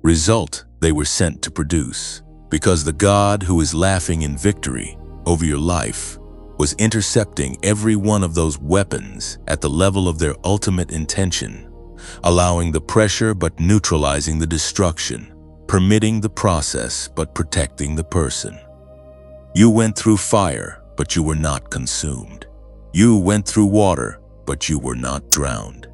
result they were sent to produce, because the God who is laughing in victory over your life was intercepting every one of those weapons at the level of their ultimate intention, allowing the pressure but neutralizing the destruction, permitting the process but protecting the person. You went through fire, but you were not consumed. You went through water, but you were not drowned.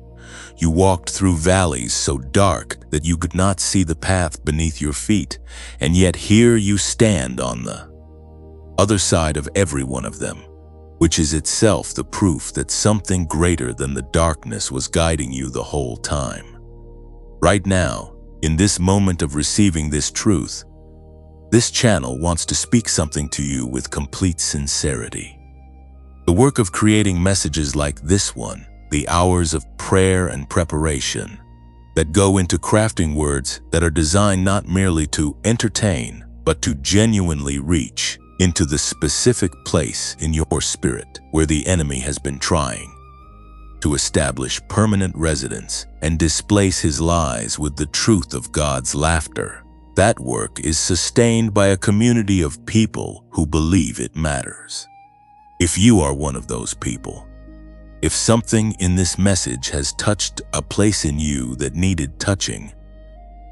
You walked through valleys so dark that you could not see the path beneath your feet, and yet here you stand on the other side of every one of them, which is itself the proof that something greater than the darkness was guiding you the whole time. Right now, in this moment of receiving this truth, this channel wants to speak something to you with complete sincerity. The work of creating messages like this one, the hours of prayer and preparation that go into crafting words that are designed not merely to entertain, but to genuinely reach into the specific place in your spirit where the enemy has been trying to establish permanent residence and displace his lies with the truth of God's laughter. That work is sustained by a community of people who believe it matters. If you are one of those people, if something in this message has touched a place in you that needed touching,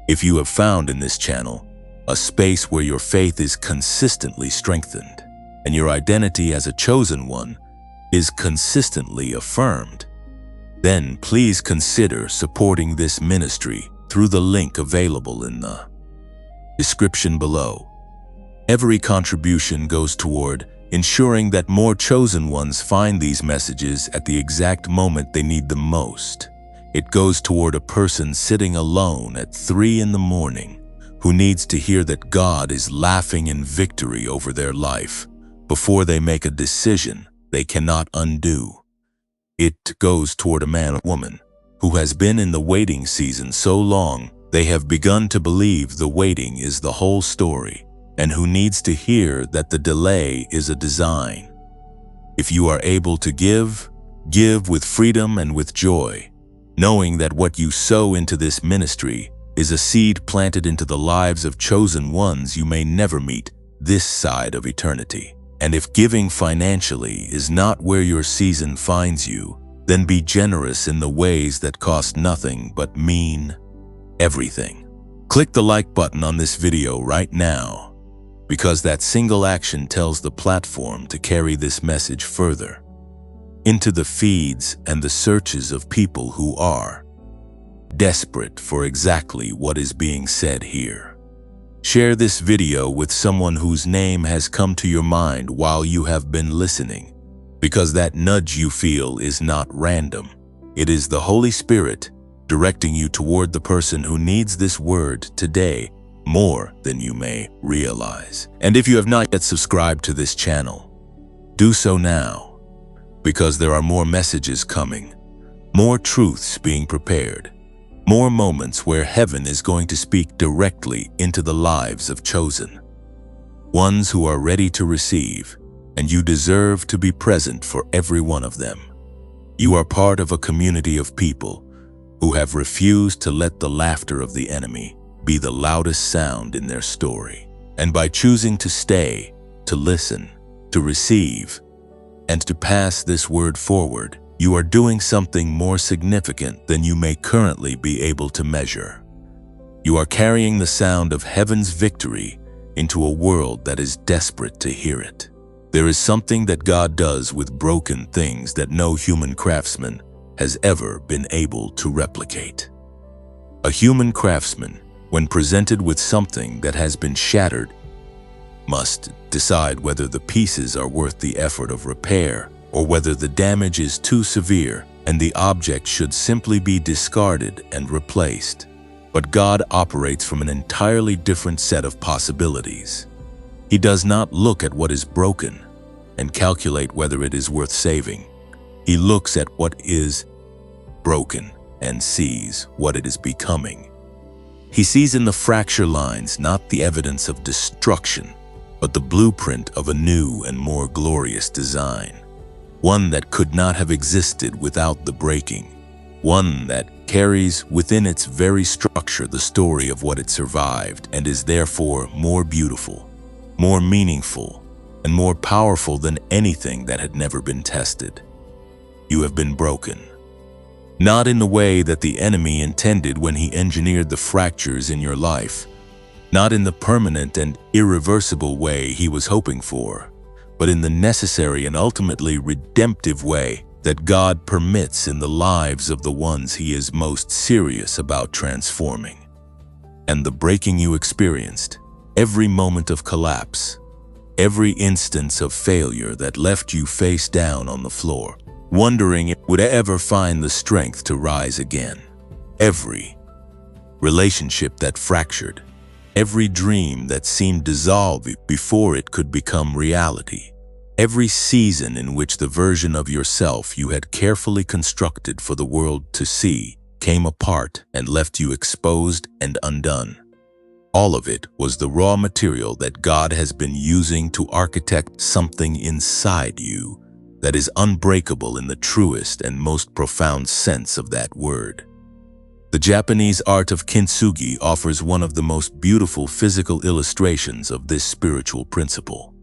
if you have found in this channel a space where your faith is consistently strengthened and your identity as a chosen one is consistently affirmed, then please consider supporting this ministry through the link available in the description below. Every contribution goes toward ensuring that more chosen ones find these messages at the exact moment they need them most. It goes toward a person sitting alone at 3 in the morning who needs to hear that God is laughing in victory over their life before they make a decision they cannot undo. It goes toward a man or woman who has been in the waiting season so long they have begun to believe the waiting is the whole story, and who needs to hear that the delay is a design. If you are able to give with freedom and with joy, knowing that what you sow into this ministry is a seed planted into the lives of chosen ones you may never meet this side of eternity. And if giving financially is not where your season finds you, then be generous in the ways that cost nothing but mean everything. Click the like button on this video right now, because that single action tells the platform to carry this message further into the feeds and the searches of people who are desperate for exactly what is being said here. Share this video with someone whose name has come to your mind while you have been listening, because that nudge you feel is not random. It is the Holy Spirit directing you toward the person who needs this word today more than you may realize. And if you have not yet subscribed to this channel, do so now, because there are more messages coming, more truths being prepared, more moments where heaven is going to speak directly into the lives of chosen ones who are ready to receive, and you deserve to be present for every one of them. You are part of a community of people who have refused to let the laughter of the enemy be the loudest sound in their story. And by choosing to stay, to listen, to receive, and to pass this word forward, you are doing something more significant than you may currently be able to measure. You are carrying the sound of heaven's victory into a world that is desperate to hear it. There is something that God does with broken things that no human craftsman has ever been able to replicate. A human craftsman, when presented with something that has been shattered, must decide whether the pieces are worth the effort of repair or whether the damage is too severe and the object should simply be discarded and replaced. But God operates from an entirely different set of possibilities. He does not look at what is broken and calculate whether it is worth saving. He looks at what is broken and sees what it is becoming. He sees in the fracture lines not the evidence of destruction, but the blueprint of a new and more glorious design. One that could not have existed without the breaking. One that carries within its very structure the story of what it survived and is therefore more beautiful, more meaningful, and more powerful than anything that had never been tested. You have been broken. Not in the way that the enemy intended when he engineered the fractures in your life, not in the permanent and irreversible way he was hoping for, but in the necessary and ultimately redemptive way that God permits in the lives of the ones he is most serious about transforming. And the breaking you experienced, every moment of collapse, every instance of failure that left you face down on the floor, wondering if it would ever find the strength to rise again. Every relationship that fractured, every dream that seemed dissolved before it could become reality, every season in which the version of yourself you had carefully constructed for the world to see came apart and left you exposed and undone. All of it was the raw material that God has been using to architect something inside you that is unbreakable in the truest and most profound sense of that word. The Japanese art of kintsugi offers one of the most beautiful physical illustrations of this spiritual principle.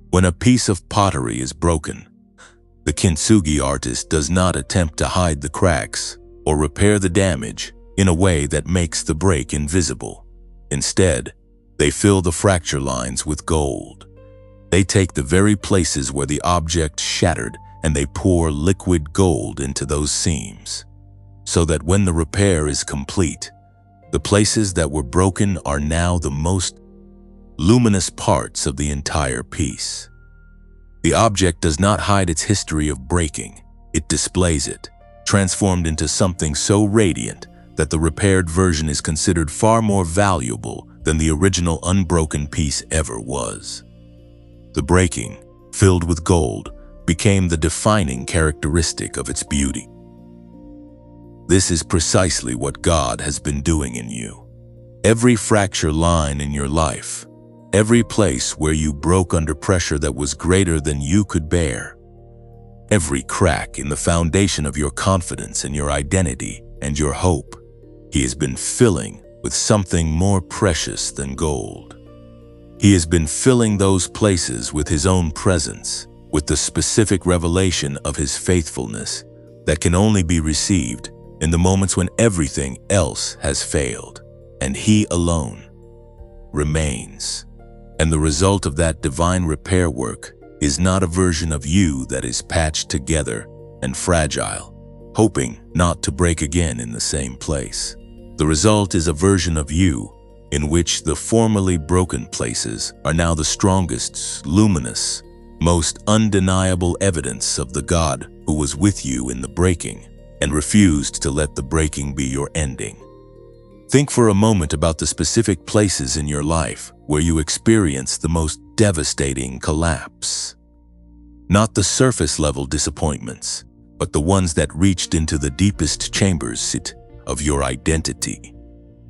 When a piece of pottery is broken, the kintsugi artist does not attempt to hide the cracks or repair the damage in a way that makes the break invisible. Instead, they fill the fracture lines with gold. They take the very places where the object shattered and they pour liquid gold into those seams, so that when the repair is complete, the places that were broken are now the most luminous parts of the entire piece. The object does not hide its history of breaking. It displays it, transformed into something so radiant that the repaired version is considered far more valuable than the original unbroken piece ever was. The breaking, filled with gold, became the defining characteristic of its beauty. This is precisely what God has been doing in you. Every fracture line in your life, every place where you broke under pressure that was greater than you could bear, every crack in the foundation of your confidence and your identity and your hope, He has been filling with something more precious than gold. He has been filling those places with His own presence, with the specific revelation of His faithfulness that can only be received in the moments when everything else has failed, and He alone remains. And the result of that divine repair work is not a version of you that is patched together and fragile, hoping not to break again in the same place. The result is a version of you in which the formerly broken places are now the strongest, luminous, most undeniable evidence of the God who was with you in the breaking and refused to let the breaking be your ending. Think for a moment about the specific places in your life where you experienced the most devastating collapse. Not the surface-level disappointments, but the ones that reached into the deepest chambers of your identity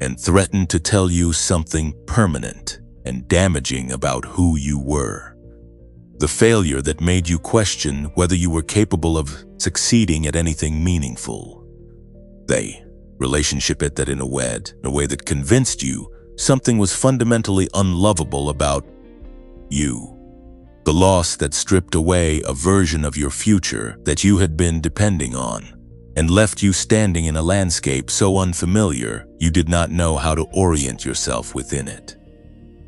and threatened to tell you something permanent and damaging about who you were. The failure that made you question whether you were capable of succeeding at anything meaningful. The relationship that in a way that convinced you something was fundamentally unlovable about you. The loss that stripped away a version of your future that you had been depending on and left you standing in a landscape so unfamiliar you did not know how to orient yourself within it.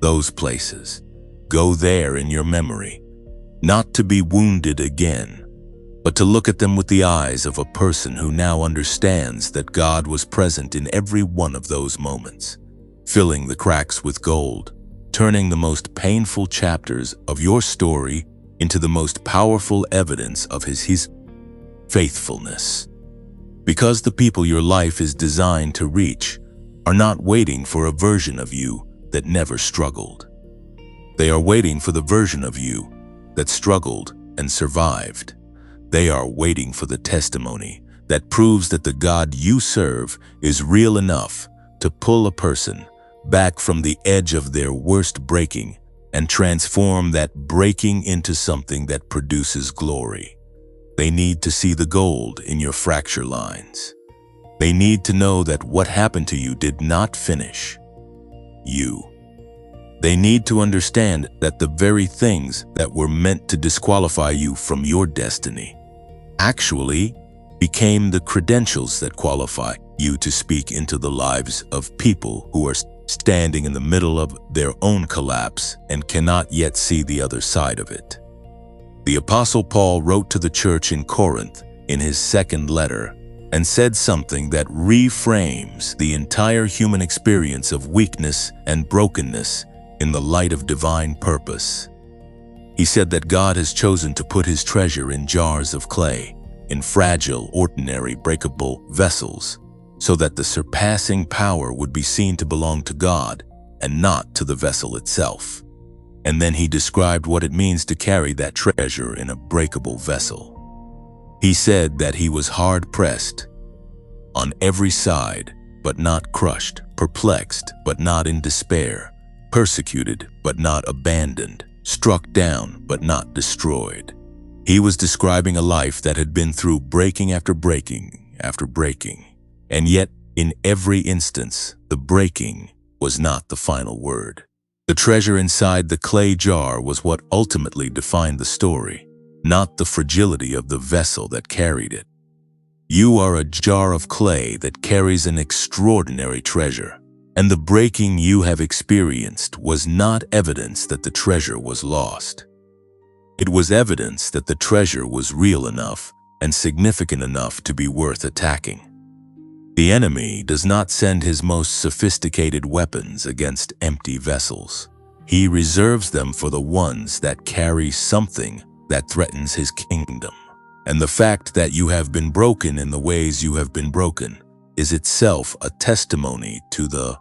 Those places, go there in your memory, not to be wounded again, but to look at them with the eyes of a person who now understands that God was present in every one of those moments, filling the cracks with gold, turning the most painful chapters of your story into the most powerful evidence of His faithfulness. Because the people your life is designed to reach are not waiting for a version of you that never struggled. They are waiting for the version of you that struggled and survived. They are waiting for the testimony that proves that the God you serve is real enough to pull a person back from the edge of their worst breaking and transform that breaking into something that produces glory. They need to see the gold in your fracture lines. They need to know that what happened to you did not finish you. They need to understand that the very things that were meant to disqualify you from your destiny actually became the credentials that qualify you to speak into the lives of people who are standing in the middle of their own collapse and cannot yet see the other side of it. The Apostle Paul wrote to the church in Corinth in his second letter and said something that reframes the entire human experience of weakness and brokenness in the light of divine purpose. He said that God has chosen to put His treasure in jars of clay, in fragile, ordinary, breakable vessels, so that the surpassing power would be seen to belong to God and not to the vessel itself. And then he described what it means to carry that treasure in a breakable vessel. He said that he was hard-pressed on every side, but not crushed, perplexed, but not in despair, persecuted, but not abandoned, struck down, but not destroyed. He was describing a life that had been through breaking after breaking after breaking. And yet, in every instance, the breaking was not the final word. The treasure inside the clay jar was what ultimately defined the story, not the fragility of the vessel that carried it. You are a jar of clay that carries an extraordinary treasure, and the breaking you have experienced was not evidence that the treasure was lost. It was evidence that the treasure was real enough and significant enough to be worth attacking. The enemy does not send his most sophisticated weapons against empty vessels. He reserves them for the ones that carry something that threatens his kingdom. And the fact that you have been broken in the ways you have been broken is itself a testimony to the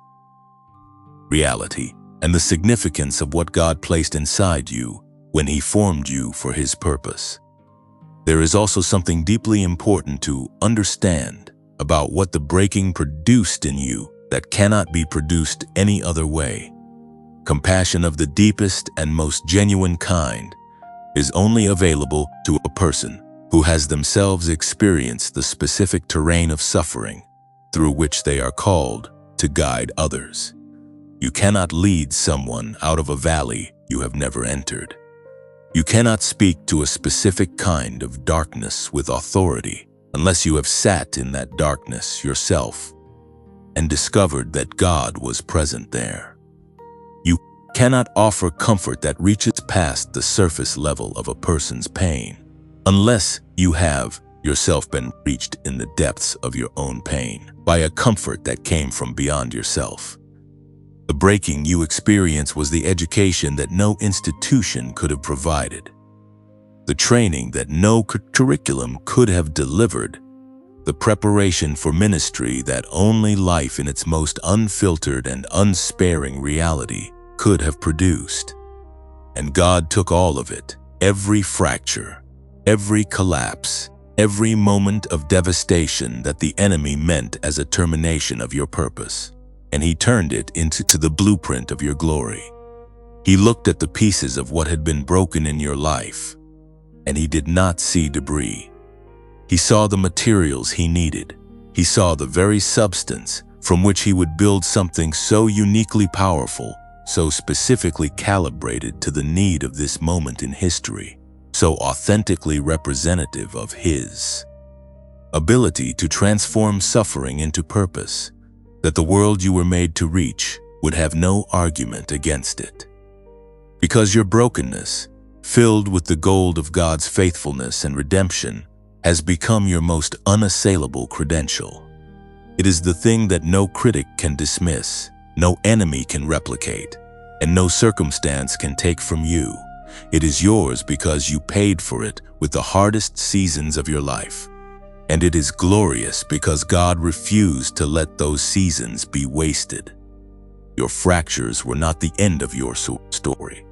reality and the significance of what God placed inside you when He formed you for His purpose. There is also something deeply important to understand about what the breaking produced in you that cannot be produced any other way. Compassion of the deepest and most genuine kind is only available to a person who has themselves experienced the specific terrain of suffering through which they are called to guide others. You cannot lead someone out of a valley you have never entered. You cannot speak to a specific kind of darkness with authority unless you have sat in that darkness yourself and discovered that God was present there. You cannot offer comfort that reaches past the surface level of a person's pain unless you have yourself been reached in the depths of your own pain by a comfort that came from beyond yourself. The breaking you experience was the education that no institution could have provided, the training that no curriculum could have delivered, the preparation for ministry that only life in its most unfiltered and unsparing reality could have produced. And God took all of it, every fracture, every collapse, every moment of devastation that the enemy meant as a termination of your purpose, and He turned it into the blueprint of your glory. He looked at the pieces of what had been broken in your life, and he did not see debris. He saw the materials he needed. He saw the very substance from which he would build something so uniquely powerful, so specifically calibrated to the need of this moment in history, so authentically representative of his ability to transform suffering into purpose, that the world you were made to reach would have no argument against it. Because your brokenness, filled with the gold of God's faithfulness and redemption, has become your most unassailable credential. It is the thing that no critic can dismiss, no enemy can replicate, and no circumstance can take from you. It is yours because you paid for it with the hardest seasons of your life. And it is glorious because God refused to let those seasons be wasted. Your fractures were not the end of your story.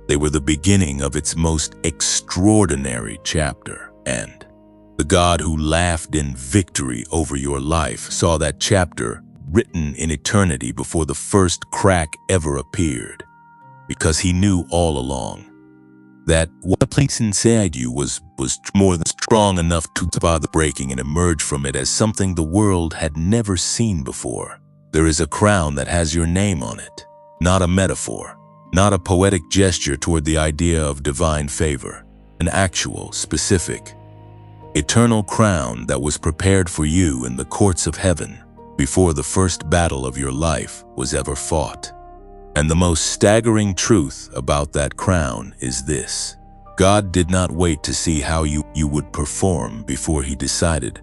They were the beginning of its most extraordinary chapter. And the God who laughed in victory over your life saw that chapter written in eternity before the first crack ever appeared, because he knew all along that what place inside you was more than strong enough to survive the breaking and emerge from it as something the world had never seen before. There is a crown that has your name on it, not a metaphor, not a poetic gesture toward the idea of divine favor, an actual, specific, eternal crown that was prepared for you in the courts of heaven before the first battle of your life was ever fought. And the most staggering truth about that crown is this: God did not wait to see how you would perform before he decided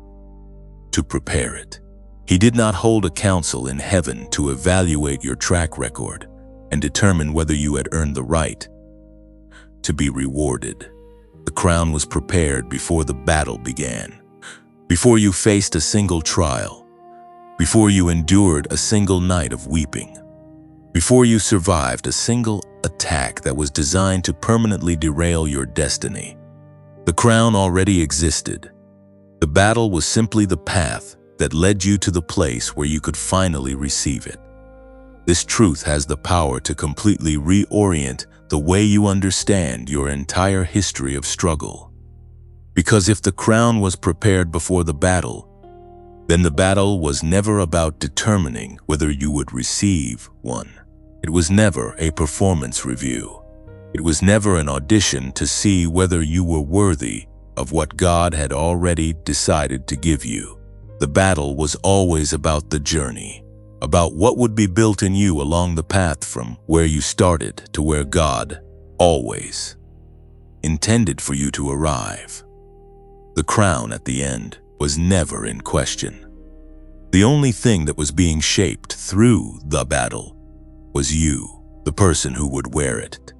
to prepare it. He did not hold a council in heaven to evaluate your track record and determine whether you had earned the right to be rewarded. The crown was prepared before the battle began, before you faced a single trial, before you endured a single night of weeping, before you survived a single attack that was designed to permanently derail your destiny. The crown already existed. The battle was simply the path that led you to the place where you could finally receive it. This truth has the power to completely reorient the way you understand your entire history of struggle. Because if the crown was prepared before the battle, then the battle was never about determining whether you would receive one. It was never a performance review. It was never an audition to see whether you were worthy of what God had already decided to give you. The battle was always about the journey, about what would be built in you along the path from where you started to where God always intended for you to arrive. The crown at the end was never in question. The only thing that was being shaped through the battle was you, the person who would wear it,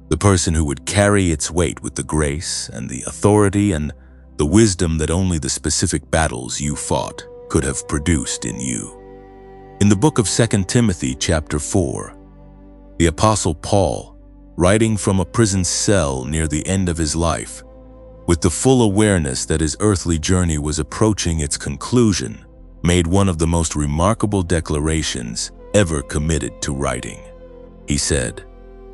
the person who would carry its weight with the grace and the authority and the wisdom that only the specific battles you fought could have produced in you. In the book of 2 Timothy chapter 4, the Apostle Paul, writing from a prison cell near the end of his life, with the full awareness that his earthly journey was approaching its conclusion, made one of the most remarkable declarations ever committed to writing. He said,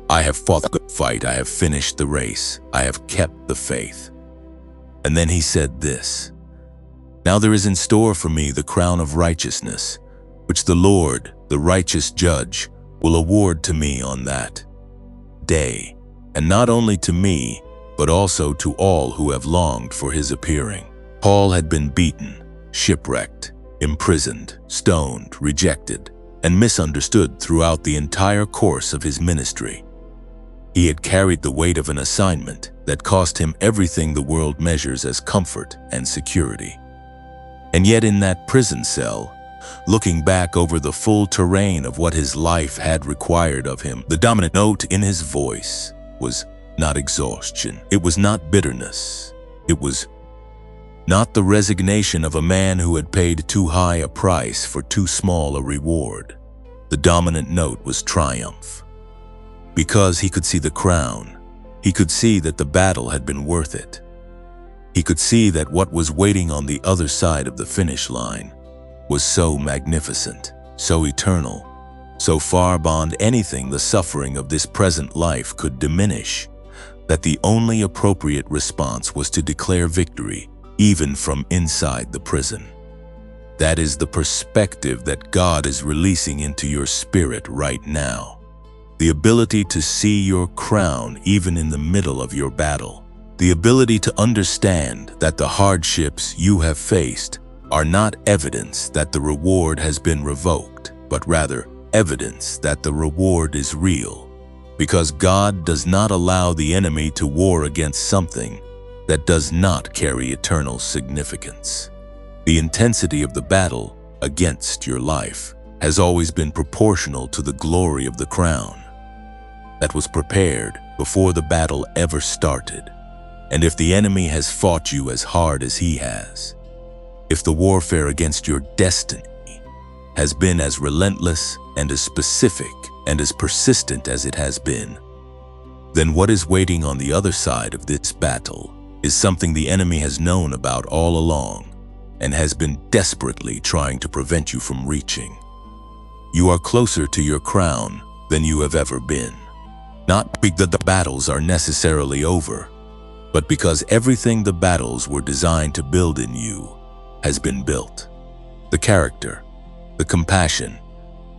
"I have fought the good fight, I have finished the race, I have kept the faith." And then he said this: "Now there is in store for me the crown of righteousness, which the Lord, the righteous judge, will award to me on that day, and not only to me, but also to all who have longed for his appearing." Paul had been beaten, shipwrecked, imprisoned, stoned, rejected, and misunderstood throughout the entire course of his ministry. He had carried the weight of an assignment that cost him everything the world measures as comfort and security. And yet in that prison cell, looking back over the full terrain of what his life had required of him, the dominant note in his voice was not exhaustion. It was not bitterness. It was not the resignation of a man who had paid too high a price for too small a reward. The dominant note was triumph. Because he could see the crown, he could see that the battle had been worth it. He could see that what was waiting on the other side of the finish line was so magnificent, so eternal, so far beyond anything the suffering of this present life could diminish, that the only appropriate response was to declare victory, even from inside the prison. That is the perspective that God is releasing into your spirit right now. The ability to see your crown even in the middle of your battle. The ability to understand that the hardships you have faced are not evidence that the reward has been revoked, but rather evidence that the reward is real. Because God does not allow the enemy to war against something that does not carry eternal significance. The intensity of the battle against your life has always been proportional to the glory of the crown that was prepared before the battle ever started. And if the enemy has fought you as hard as he has, if the warfare against your destiny has been as relentless and as specific and as persistent as it has been, then what is waiting on the other side of this battle is something the enemy has known about all along and has been desperately trying to prevent you from reaching. You are closer to your crown than you have ever been. Not because the battles are necessarily over, but because everything the battles were designed to build in you has been built. The character, the compassion,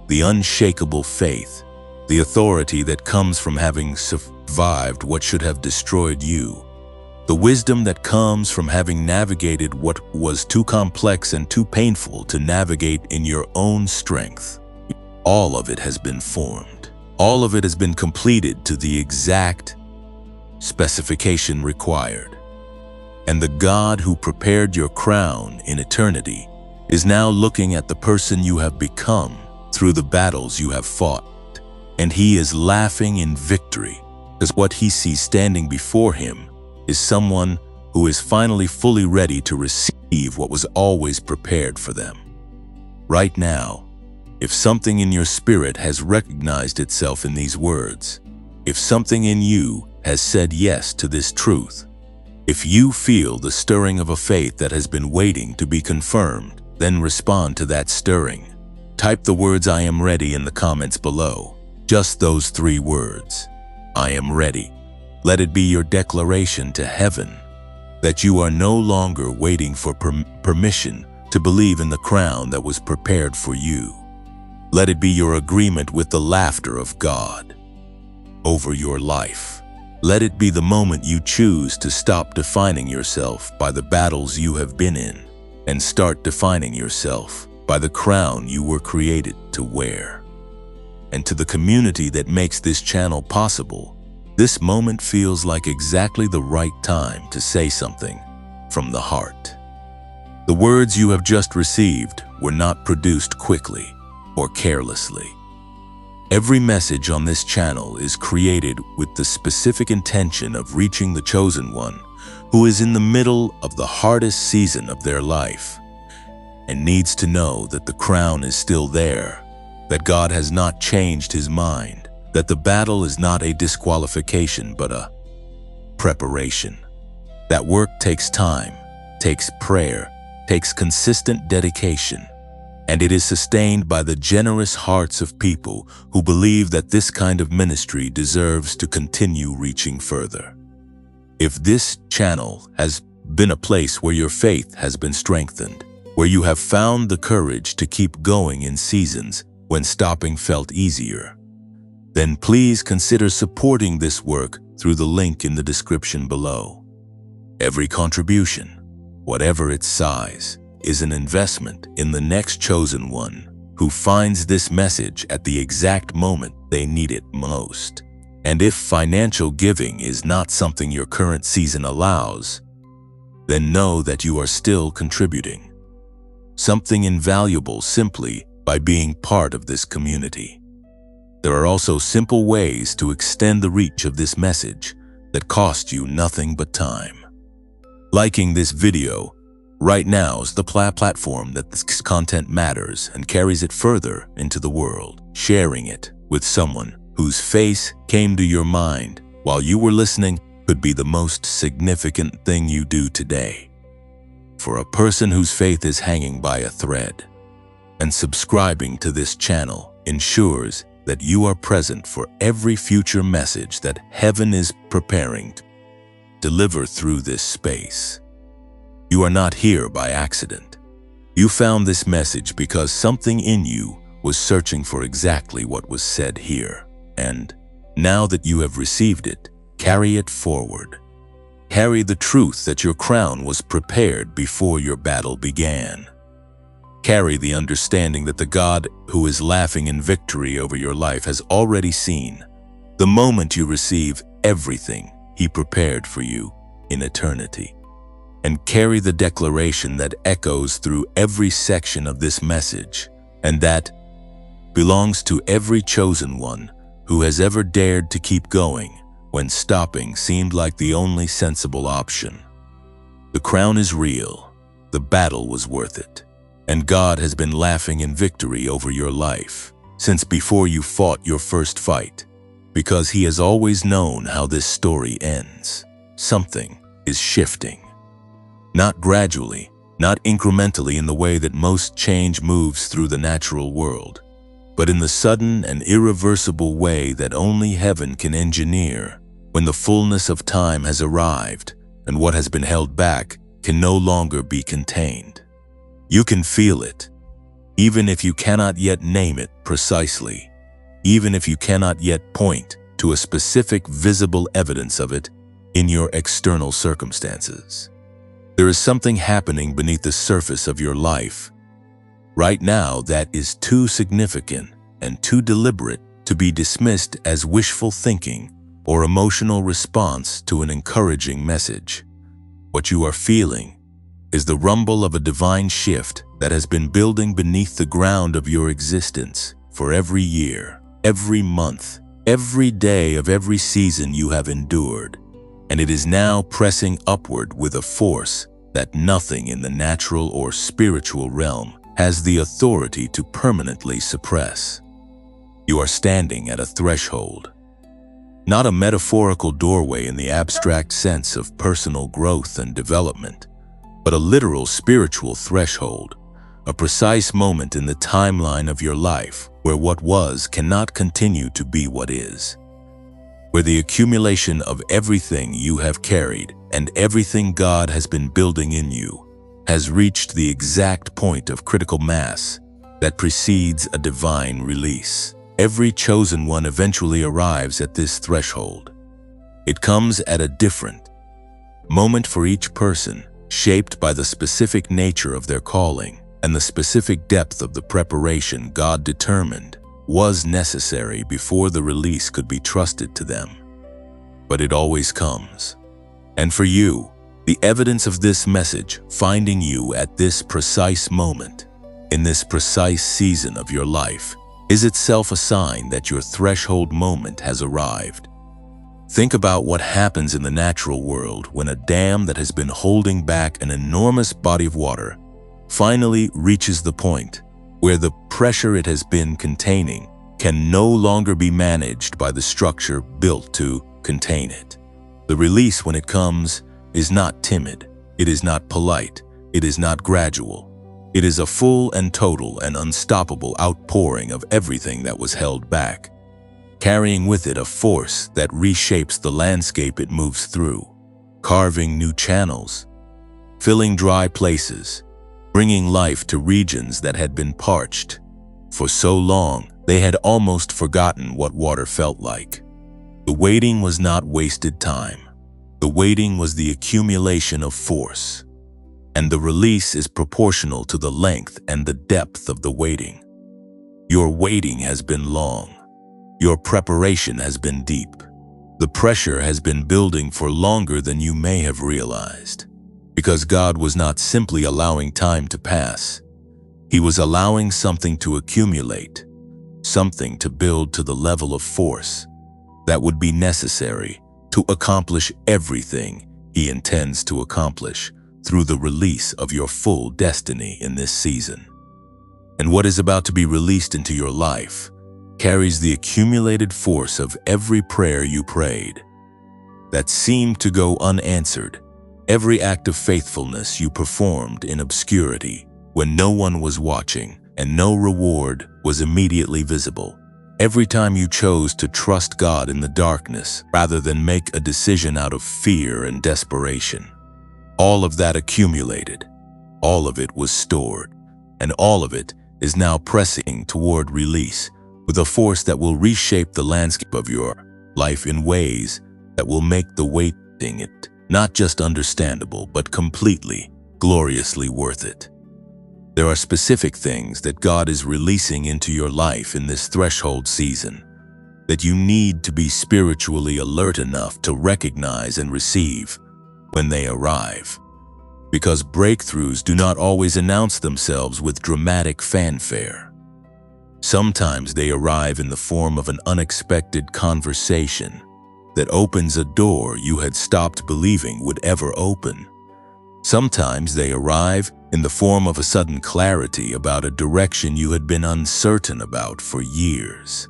the unshakable faith, the authority that comes from having survived what should have destroyed you, the wisdom that comes from having navigated what was too complex and too painful to navigate in your own strength. All of it has been formed. All of it has been completed to the exact specification required. And the God who prepared your crown in eternity is now looking at the person you have become through the battles you have fought. And he is laughing in victory, because what he sees standing before him is someone who is finally fully ready to receive what was always prepared for them. Right now, if something in your spirit has recognized itself in these words, if something in you has said yes to this truth, if you feel the stirring of a faith that has been waiting to be confirmed, then respond to that stirring. Type the words "I am ready" in the comments below. Just those 3 words. I am ready. Let it be your declaration to heaven that you are no longer waiting for permission to believe in the crown that was prepared for you. Let it be your agreement with the laughter of God over your life. Let it be the moment you choose to stop defining yourself by the battles you have been in and start defining yourself by the crown you were created to wear. And to the community that makes this channel possible, this moment feels like exactly the right time to say something from the heart. The words you have just received were not produced quickly or carelessly. Every message on this channel is created with the specific intention of reaching the chosen one who is in the middle of the hardest season of their life and needs to know that the crown is still there, that God has not changed his mind, that the battle is not a disqualification but a preparation. That work takes time, takes prayer, takes consistent dedication, and it is sustained by the generous hearts of people who believe that this kind of ministry deserves to continue reaching further. If this channel has been a place where your faith has been strengthened, where you have found the courage to keep going in seasons when stopping felt easier, then please consider supporting this work through the link in the description below. Every contribution, whatever its size, is an investment in the next chosen one who finds this message at the exact moment they need it most. And if financial giving is not something your current season allows, then know that you are still contributing something invaluable simply by being part of this community. There are also simple ways to extend the reach of this message that cost you nothing but time. Liking this video right now is the platform that this content matters and carries it further into the world. Sharing it with someone whose face came to your mind while you were listening could be the most significant thing you do today. For a person whose faith is hanging by a thread, and subscribing to this channel ensures that you are present for every future message that heaven is preparing to deliver through this space. You are not here by accident. You found this message because something in you was searching for exactly what was said here. And now that you have received it, carry it forward. Carry the truth that your crown was prepared before your battle began. Carry the understanding that the God who is laughing in victory over your life has already seen the moment you receive everything He prepared for you in eternity. And carry the declaration that echoes through every section of this message, and that belongs to every chosen one who has ever dared to keep going when stopping seemed like the only sensible option. The crown is real. The battle was worth it. And God has been laughing in victory over your life since before you fought your first fight, because He has always known how this story ends. Something is shifting. Not gradually, not incrementally in the way that most change moves through the natural world, but in the sudden and irreversible way that only heaven can engineer when the fullness of time has arrived and what has been held back can no longer be contained. You can feel it, even if you cannot yet name it precisely, even if you cannot yet point to a specific visible evidence of it in your external circumstances. There is something happening beneath the surface of your life right now that is too significant and too deliberate to be dismissed as wishful thinking or emotional response to an encouraging message. What you are feeling is the rumble of a divine shift that has been building beneath the ground of your existence for every year, every month, every day of every season you have endured, and it is now pressing upward with a force that nothing in the natural or spiritual realm has the authority to permanently suppress. You are standing at a threshold, not a metaphorical doorway in the abstract sense of personal growth and development, but a literal spiritual threshold, a precise moment in the timeline of your life where what was cannot continue to be what is, where the accumulation of everything you have carried and everything God has been building in you has reached the exact point of critical mass that precedes a divine release. Every chosen one eventually arrives at this threshold. It comes at a different moment for each person, shaped by the specific nature of their calling and the specific depth of the preparation God determined was necessary before the release could be trusted to them. But it always comes. And for you, the evidence of this message finding you at this precise moment, in this precise season of your life, is itself a sign that your threshold moment has arrived. Think about what happens in the natural world when a dam that has been holding back an enormous body of water finally reaches the point where the pressure it has been containing can no longer be managed by the structure built to contain it. The release, when it comes, is not timid, it is not polite, it is not gradual. It is a full and total and unstoppable outpouring of everything that was held back, carrying with it a force that reshapes the landscape it moves through, carving new channels, filling dry places, bringing life to regions that had been parched. For so long, they had almost forgotten what water felt like. The waiting was not wasted time. The waiting was the accumulation of force. And the release is proportional to the length and the depth of the waiting. Your waiting has been long. Your preparation has been deep. The pressure has been building for longer than you may have realized, because God was not simply allowing time to pass. He was allowing something to accumulate, something to build to the level of force that would be necessary to accomplish everything He intends to accomplish through the release of your full destiny in this season. And what is about to be released into your life carries the accumulated force of every prayer you prayed that seemed to go unanswered, every act of faithfulness you performed in obscurity when no one was watching, and no reward was immediately visible. Every time you chose to trust God in the darkness rather than make a decision out of fear and desperation, all of that accumulated, all of it was stored, and all of it is now pressing toward release with a force that will reshape the landscape of your life in ways that will make the waiting it not just understandable, but completely, gloriously worth it. There are specific things that God is releasing into your life in this threshold season that you need to be spiritually alert enough to recognize and receive when they arrive. Because breakthroughs do not always announce themselves with dramatic fanfare. Sometimes they arrive in the form of an unexpected conversation that opens a door you had stopped believing would ever open. Sometimes they arrive in the form of a sudden clarity about a direction you had been uncertain about for years.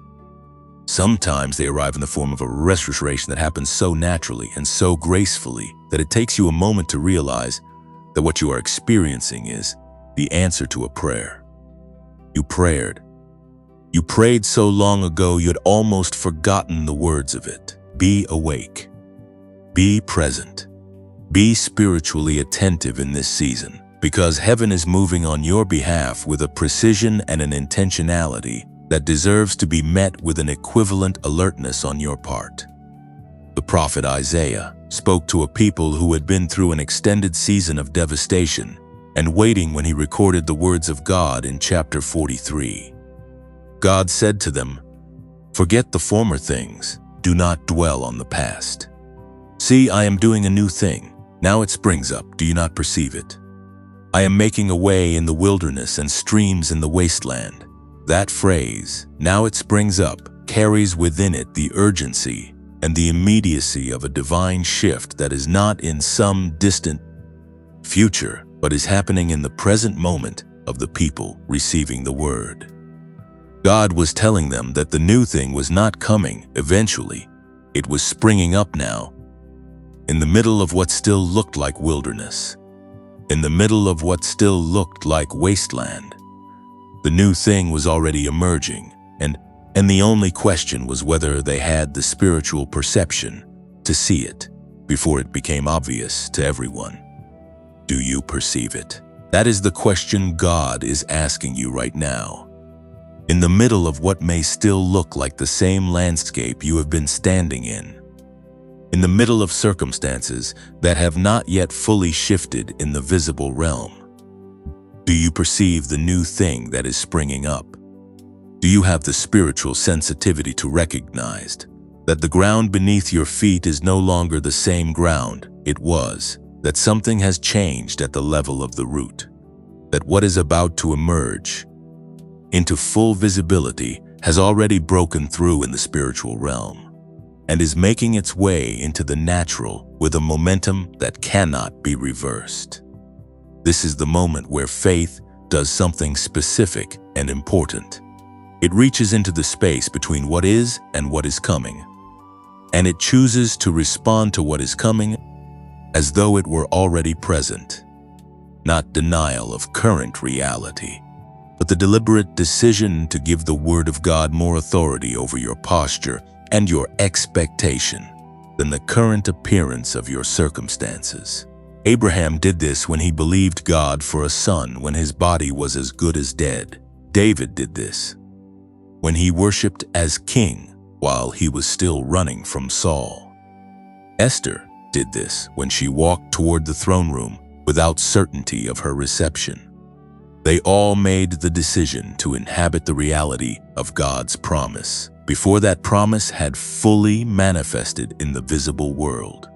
Sometimes they arrive in the form of a restoration that happens so naturally and so gracefully that it takes you a moment to realize that what you are experiencing is the answer to a prayer. You prayed. You prayed so long ago you had almost forgotten the words of it. Be awake. Be present. Be spiritually attentive in this season, because heaven is moving on your behalf with a precision and an intentionality that deserves to be met with an equivalent alertness on your part. The prophet Isaiah spoke to a people who had been through an extended season of devastation and waiting when he recorded the words of God in chapter 43. God said to them, "Forget the former things. Do not dwell on the past. See, I am doing a new thing. Now it springs up. Do you not perceive it? I am making a way in the wilderness and streams in the wasteland." That phrase, "now it springs up," carries within it the urgency and the immediacy of a divine shift that is not in some distant future, but is happening in the present moment of the people receiving the word. God was telling them that the new thing was not coming eventually. It was springing up now, in the middle of what still looked like wilderness, in the middle of what still looked like wasteland. The new thing was already emerging, and the only question was whether they had the spiritual perception to see it before it became obvious to everyone. Do you perceive it? That is the question God is asking you right now. In the middle of what may still look like the same landscape you have been standing in the middle of circumstances that have not yet fully shifted in the visible realm, do you perceive the new thing that is springing up? Do you have the spiritual sensitivity to recognize that the ground beneath your feet is no longer the same ground it was, that something has changed at the level of the root, that what is about to emerge into full visibility has already broken through in the spiritual realm and is making its way into the natural with a momentum that cannot be reversed? This is the moment where faith does something specific and important. It reaches into the space between what is and what is coming, and it chooses to respond to what is coming as though it were already present. Not denial of current reality, but the deliberate decision to give the Word of God more authority over your posture and your expectation than the current appearance of your circumstances. Abraham did this when he believed God for a son when his body was as good as dead. David did this when he worshipped as king while he was still running from Saul. Esther did this when she walked toward the throne room without certainty of her reception. They all made the decision to inhabit the reality of God's promise before that promise had fully manifested in the visible world,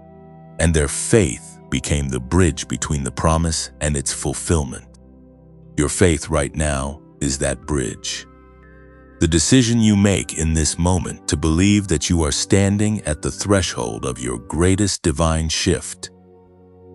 and their faith became the bridge between the promise and its fulfillment. Your faith right now is that bridge. The decision you make in this moment to believe that you are standing at the threshold of your greatest divine shift,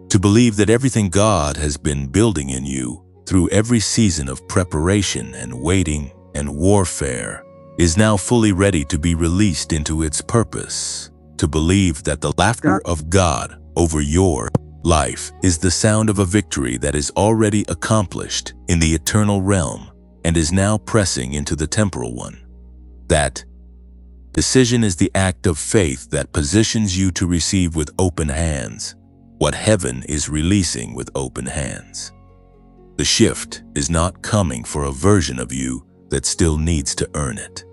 to believe that everything God has been building in you through every season of preparation and waiting and warfare is now fully ready to be released into its purpose, to believe that the laughter of God over your life is the sound of a victory that is already accomplished in the eternal realm, and is now pressing into the temporal one. That decision is the act of faith that positions you to receive with open hands what heaven is releasing with open hands. The shift is not coming for a version of you that still needs to earn it.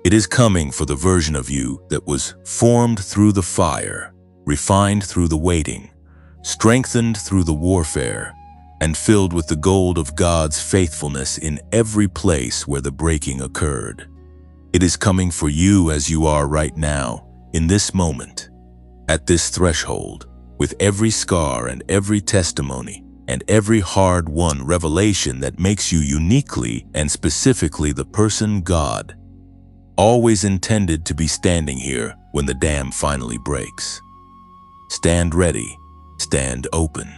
It is coming for the version of you that was formed through the fire, refined through the waiting, strengthened through the warfare, and filled with the gold of God's faithfulness in every place where the breaking occurred. It is coming for you as you are right now, in this moment, at this threshold, with every scar and every testimony and every hard-won revelation that makes you uniquely and specifically the person God always intended to be standing here when the dam finally breaks. Stand ready, stand open,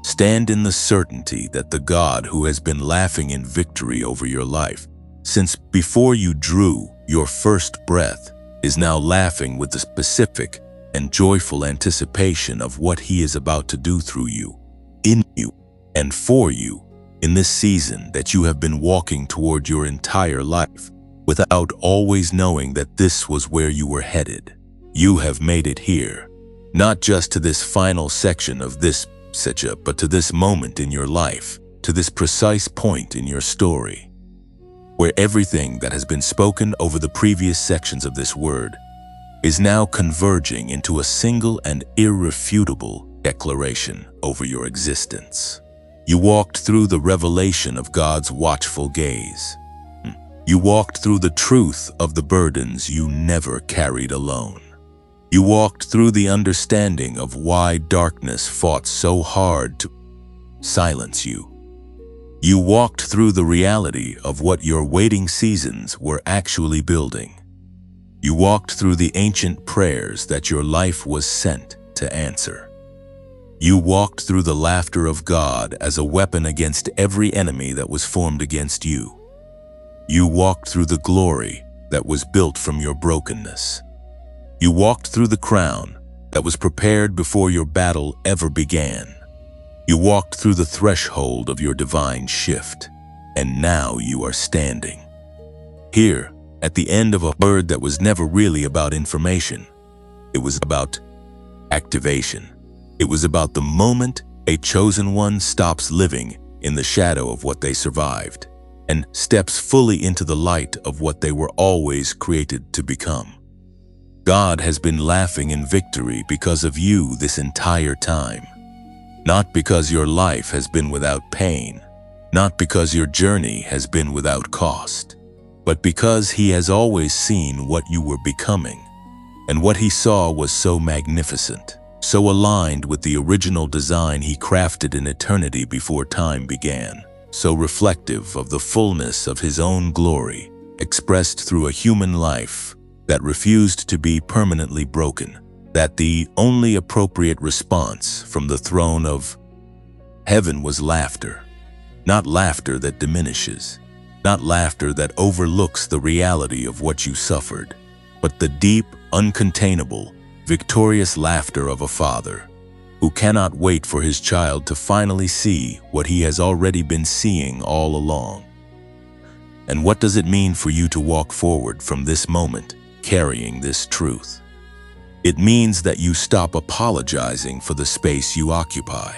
stand in the certainty that the God who has been laughing in victory over your life since before you drew your first breath is now laughing with the specific and joyful anticipation of what He is about to do through you, in you, and for you in this season that you have been walking toward your entire life without always knowing that this was where you were headed. You have made it here, not just to this final section of this setup, but to this moment in your life, to this precise point in your story, where everything that has been spoken over the previous sections of this word is now converging into a single and irrefutable declaration over your existence. You walked through the revelation of God's watchful gaze. You walked through the truth of the burdens you never carried alone. You walked through the understanding of why darkness fought so hard to silence you. You walked through the reality of what your waiting seasons were actually building. You walked through the ancient prayers that your life was sent to answer. You walked through the laughter of God as a weapon against every enemy that was formed against you. You walked through the glory that was built from your brokenness. You walked through the crown that was prepared before your battle ever began. You walked through the threshold of your divine shift, and now you are standing here at the end of a word that was never really about information. It was about activation. It was about the moment a chosen one stops living in the shadow of what they survived and steps fully into the light of what they were always created to become. God has been laughing in victory because of you this entire time. Not because your life has been without pain, not because your journey has been without cost, but because He has always seen what you were becoming, and what He saw was so magnificent, so aligned with the original design He crafted in eternity before time began, so reflective of the fullness of His own glory, expressed through a human life that refused to be permanently broken, that the only appropriate response from the throne of heaven was laughter. Not laughter that diminishes, not laughter that overlooks the reality of what you suffered, but the deep, uncontainable, victorious laughter of a father who cannot wait for his child to finally see what he has already been seeing all along. And what does it mean for you to walk forward from this moment carrying this truth? It means that you stop apologizing for the space you occupy.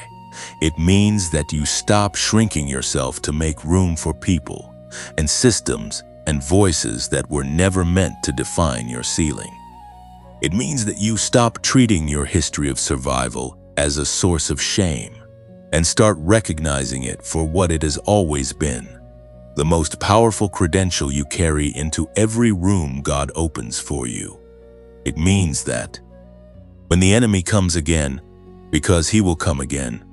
It means that you stop shrinking yourself to make room for people and systems and voices that were never meant to define your ceiling. It means that you stop treating your history of survival as a source of shame and start recognizing it for what it has always been, the most powerful credential you carry into every room God opens for you. It means that when the enemy comes again, because he will come again,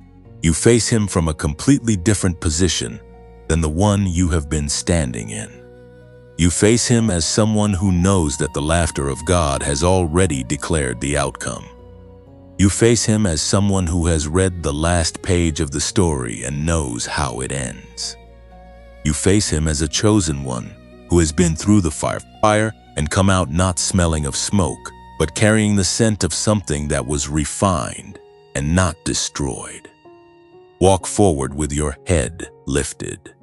you face him from a completely different position than the one you have been standing in. You face him as someone who knows that the laughter of God has already declared the outcome. You face him as someone who has read the last page of the story and knows how it ends. You face him as a chosen one who has been through the fire and come out not smelling of smoke, but carrying the scent of something that was refined and not destroyed. Walk forward with your head lifted.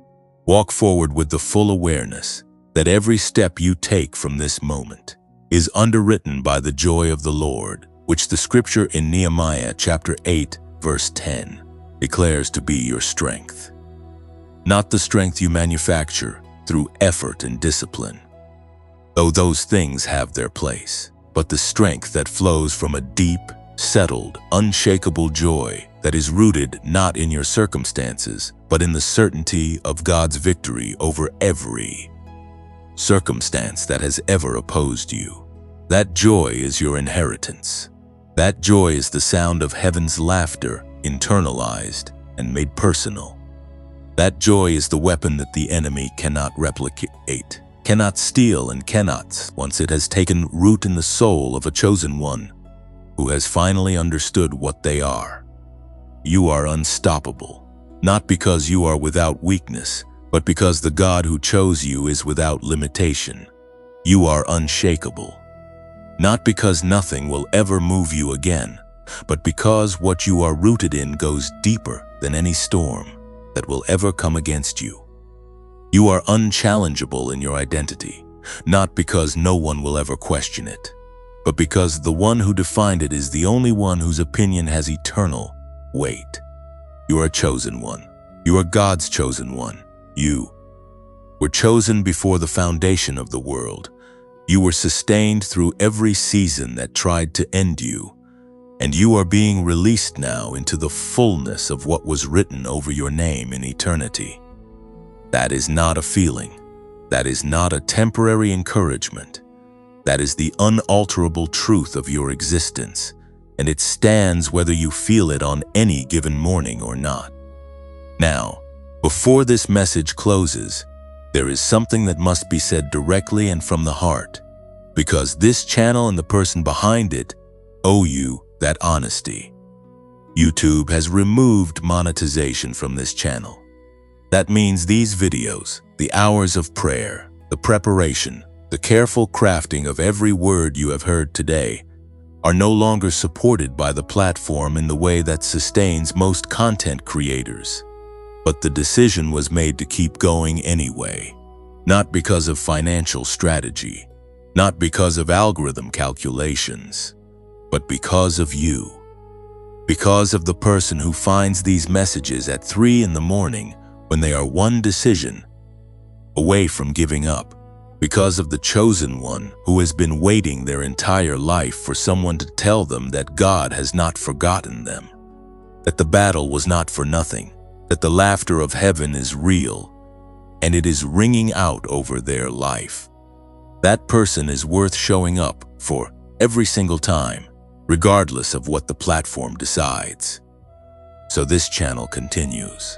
Walk forward with the full awareness that every step you take from this moment is underwritten by the joy of the Lord, which the scripture in Nehemiah chapter 8, verse 10 declares to be your strength. Not the strength you manufacture through effort and discipline, though those things have their place, but the strength that flows from a deep, settled, unshakable joy that is rooted not in your circumstances, but in the certainty of God's victory over every circumstance that has ever opposed you. That joy is your inheritance. That joy is the sound of heaven's laughter, internalized and made personal. That joy is the weapon that the enemy cannot replicate, cannot steal, and cannot, once it has taken root in the soul of a chosen one who has finally understood what they are. You are unstoppable, not because you are without weakness, but because the God who chose you is without limitation. You are unshakable, not because nothing will ever move you again, but because what you are rooted in goes deeper than any storm that will ever come against you. You are unchallengeable in your identity, not because no one will ever question it, but because the one who defined it is the only one whose opinion has eternal weight. You are a chosen one. You are God's chosen one. You were chosen before the foundation of the world. You were sustained through every season that tried to end you, and you are being released now into the fullness of what was written over your name in eternity. That is not a feeling. That is not a temporary encouragement. That is the unalterable truth of your existence, and it stands whether you feel it on any given morning or not. Now, before this message closes, there is something that must be said directly and from the heart, because this channel and the person behind it owe you that honesty. YouTube has removed monetization from this channel. That means these videos, the hours of prayer, the preparation, the careful crafting of every word you have heard today, are no longer supported by the platform in the way that sustains most content creators. But the decision was made to keep going anyway, not because of financial strategy, not because of algorithm calculations, but because of you. Because of the person who finds these messages at 3 in the morning when they are one decision away from giving up. Because of the chosen one who has been waiting their entire life for someone to tell them that God has not forgotten them, that the battle was not for nothing, that the laughter of heaven is real, and it is ringing out over their life. That person is worth showing up for every single time, regardless of what the platform decides. So this channel continues,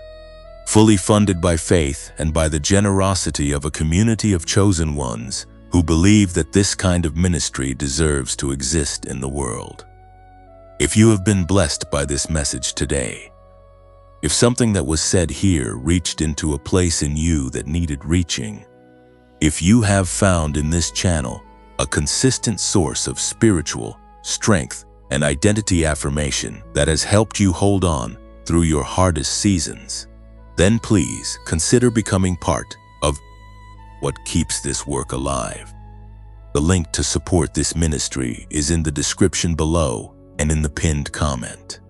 fully funded by faith and by the generosity of a community of chosen ones who believe that this kind of ministry deserves to exist in the world. If you have been blessed by this message today, if something that was said here reached into a place in you that needed reaching, if you have found in this channel a consistent source of spiritual strength and identity affirmation that has helped you hold on through your hardest seasons, then please consider becoming part of what keeps this work alive. The link to support this ministry is in the description below and in the pinned comment.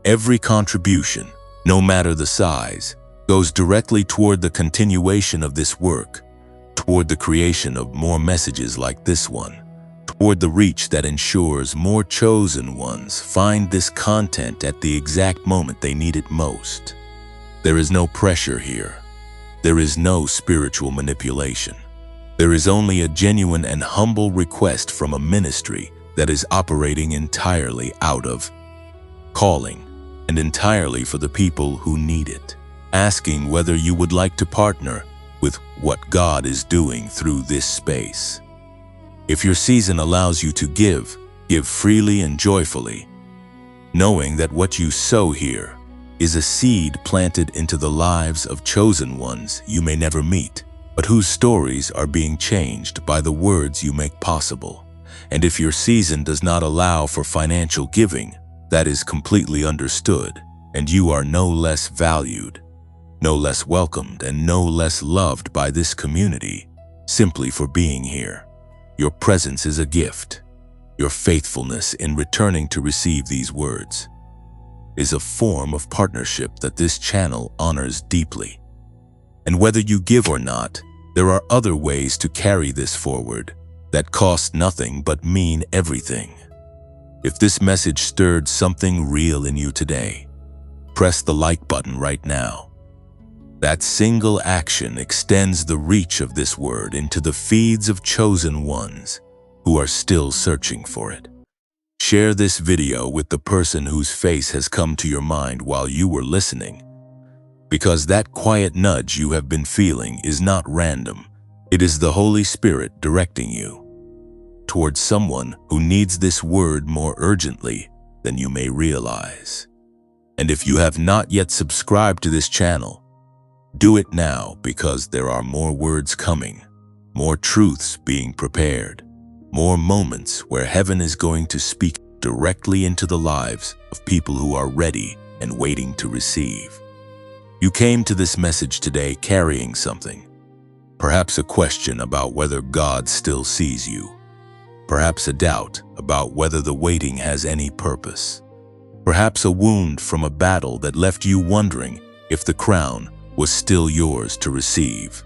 Every contribution, no matter the size, goes directly toward the continuation of this work, toward the creation of more messages like this one, toward the reach that ensures more chosen ones find this content at the exact moment they need it most. There is no pressure here. There is no spiritual manipulation. There is only a genuine and humble request from a ministry that is operating entirely out of calling and entirely for the people who need it, asking whether you would like to partner with what God is doing through this space. If your season allows you to give freely and joyfully, knowing that what you sow here is a seed planted into the lives of chosen ones you may never meet, but whose stories are being changed by the words you make possible. And if your season does not allow for financial giving, that is completely understood, and you are no less valued. no less welcomed and no less loved by this community simply for being here. Your presence is a gift. Your faithfulness in returning to receive these words is a form of partnership that this channel honors deeply. And whether you give or not, there are other ways to carry this forward that cost nothing but mean everything. If this message stirred something real in you today, press the like button right now. That single action extends the reach of this word into the feeds of chosen ones who are still searching for it. Share this video with the person whose face has come to your mind while you were listening, because that quiet nudge you have been feeling is not random. It is the Holy Spirit directing you towards someone who needs this word more urgently than you may realize. And if you have not yet subscribed to this channel, do it now, because there are more words coming, more truths being prepared, more moments where heaven is going to speak directly into the lives of people who are ready and waiting to receive. You came to this message today carrying something, perhaps a question about whether God still sees you, perhaps a doubt about whether the waiting has any purpose, perhaps a wound from a battle that left you wondering if the crown was still yours to receive.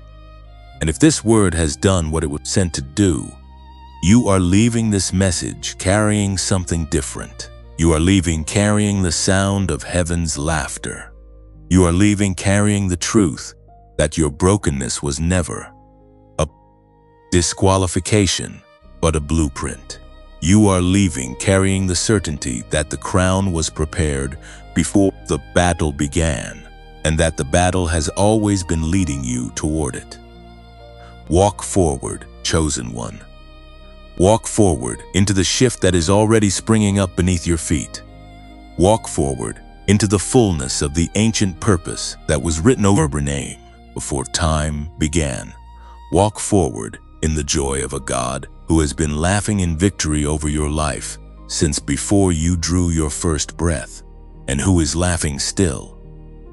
And if this word has done what it was sent to do, you are leaving this message carrying something different. You are leaving carrying the sound of heaven's laughter. You are leaving carrying the truth that your brokenness was never a disqualification, but a blueprint. You are leaving carrying the certainty that the crown was prepared before the battle began, and that the battle has always been leading you toward it. Walk forward, chosen one. Walk forward into the shift that is already springing up beneath your feet. Walk forward into the fullness of the ancient purpose that was written over your name before time began. Walk forward in the joy of a God who has been laughing in victory over your life since before you drew your first breath, and who is laughing still,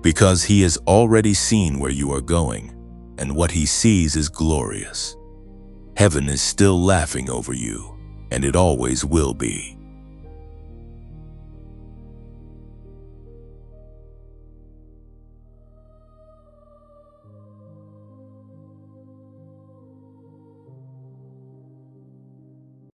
because he has already seen where you are going, and what he sees is glorious. Heaven is still laughing over you, and it always will be.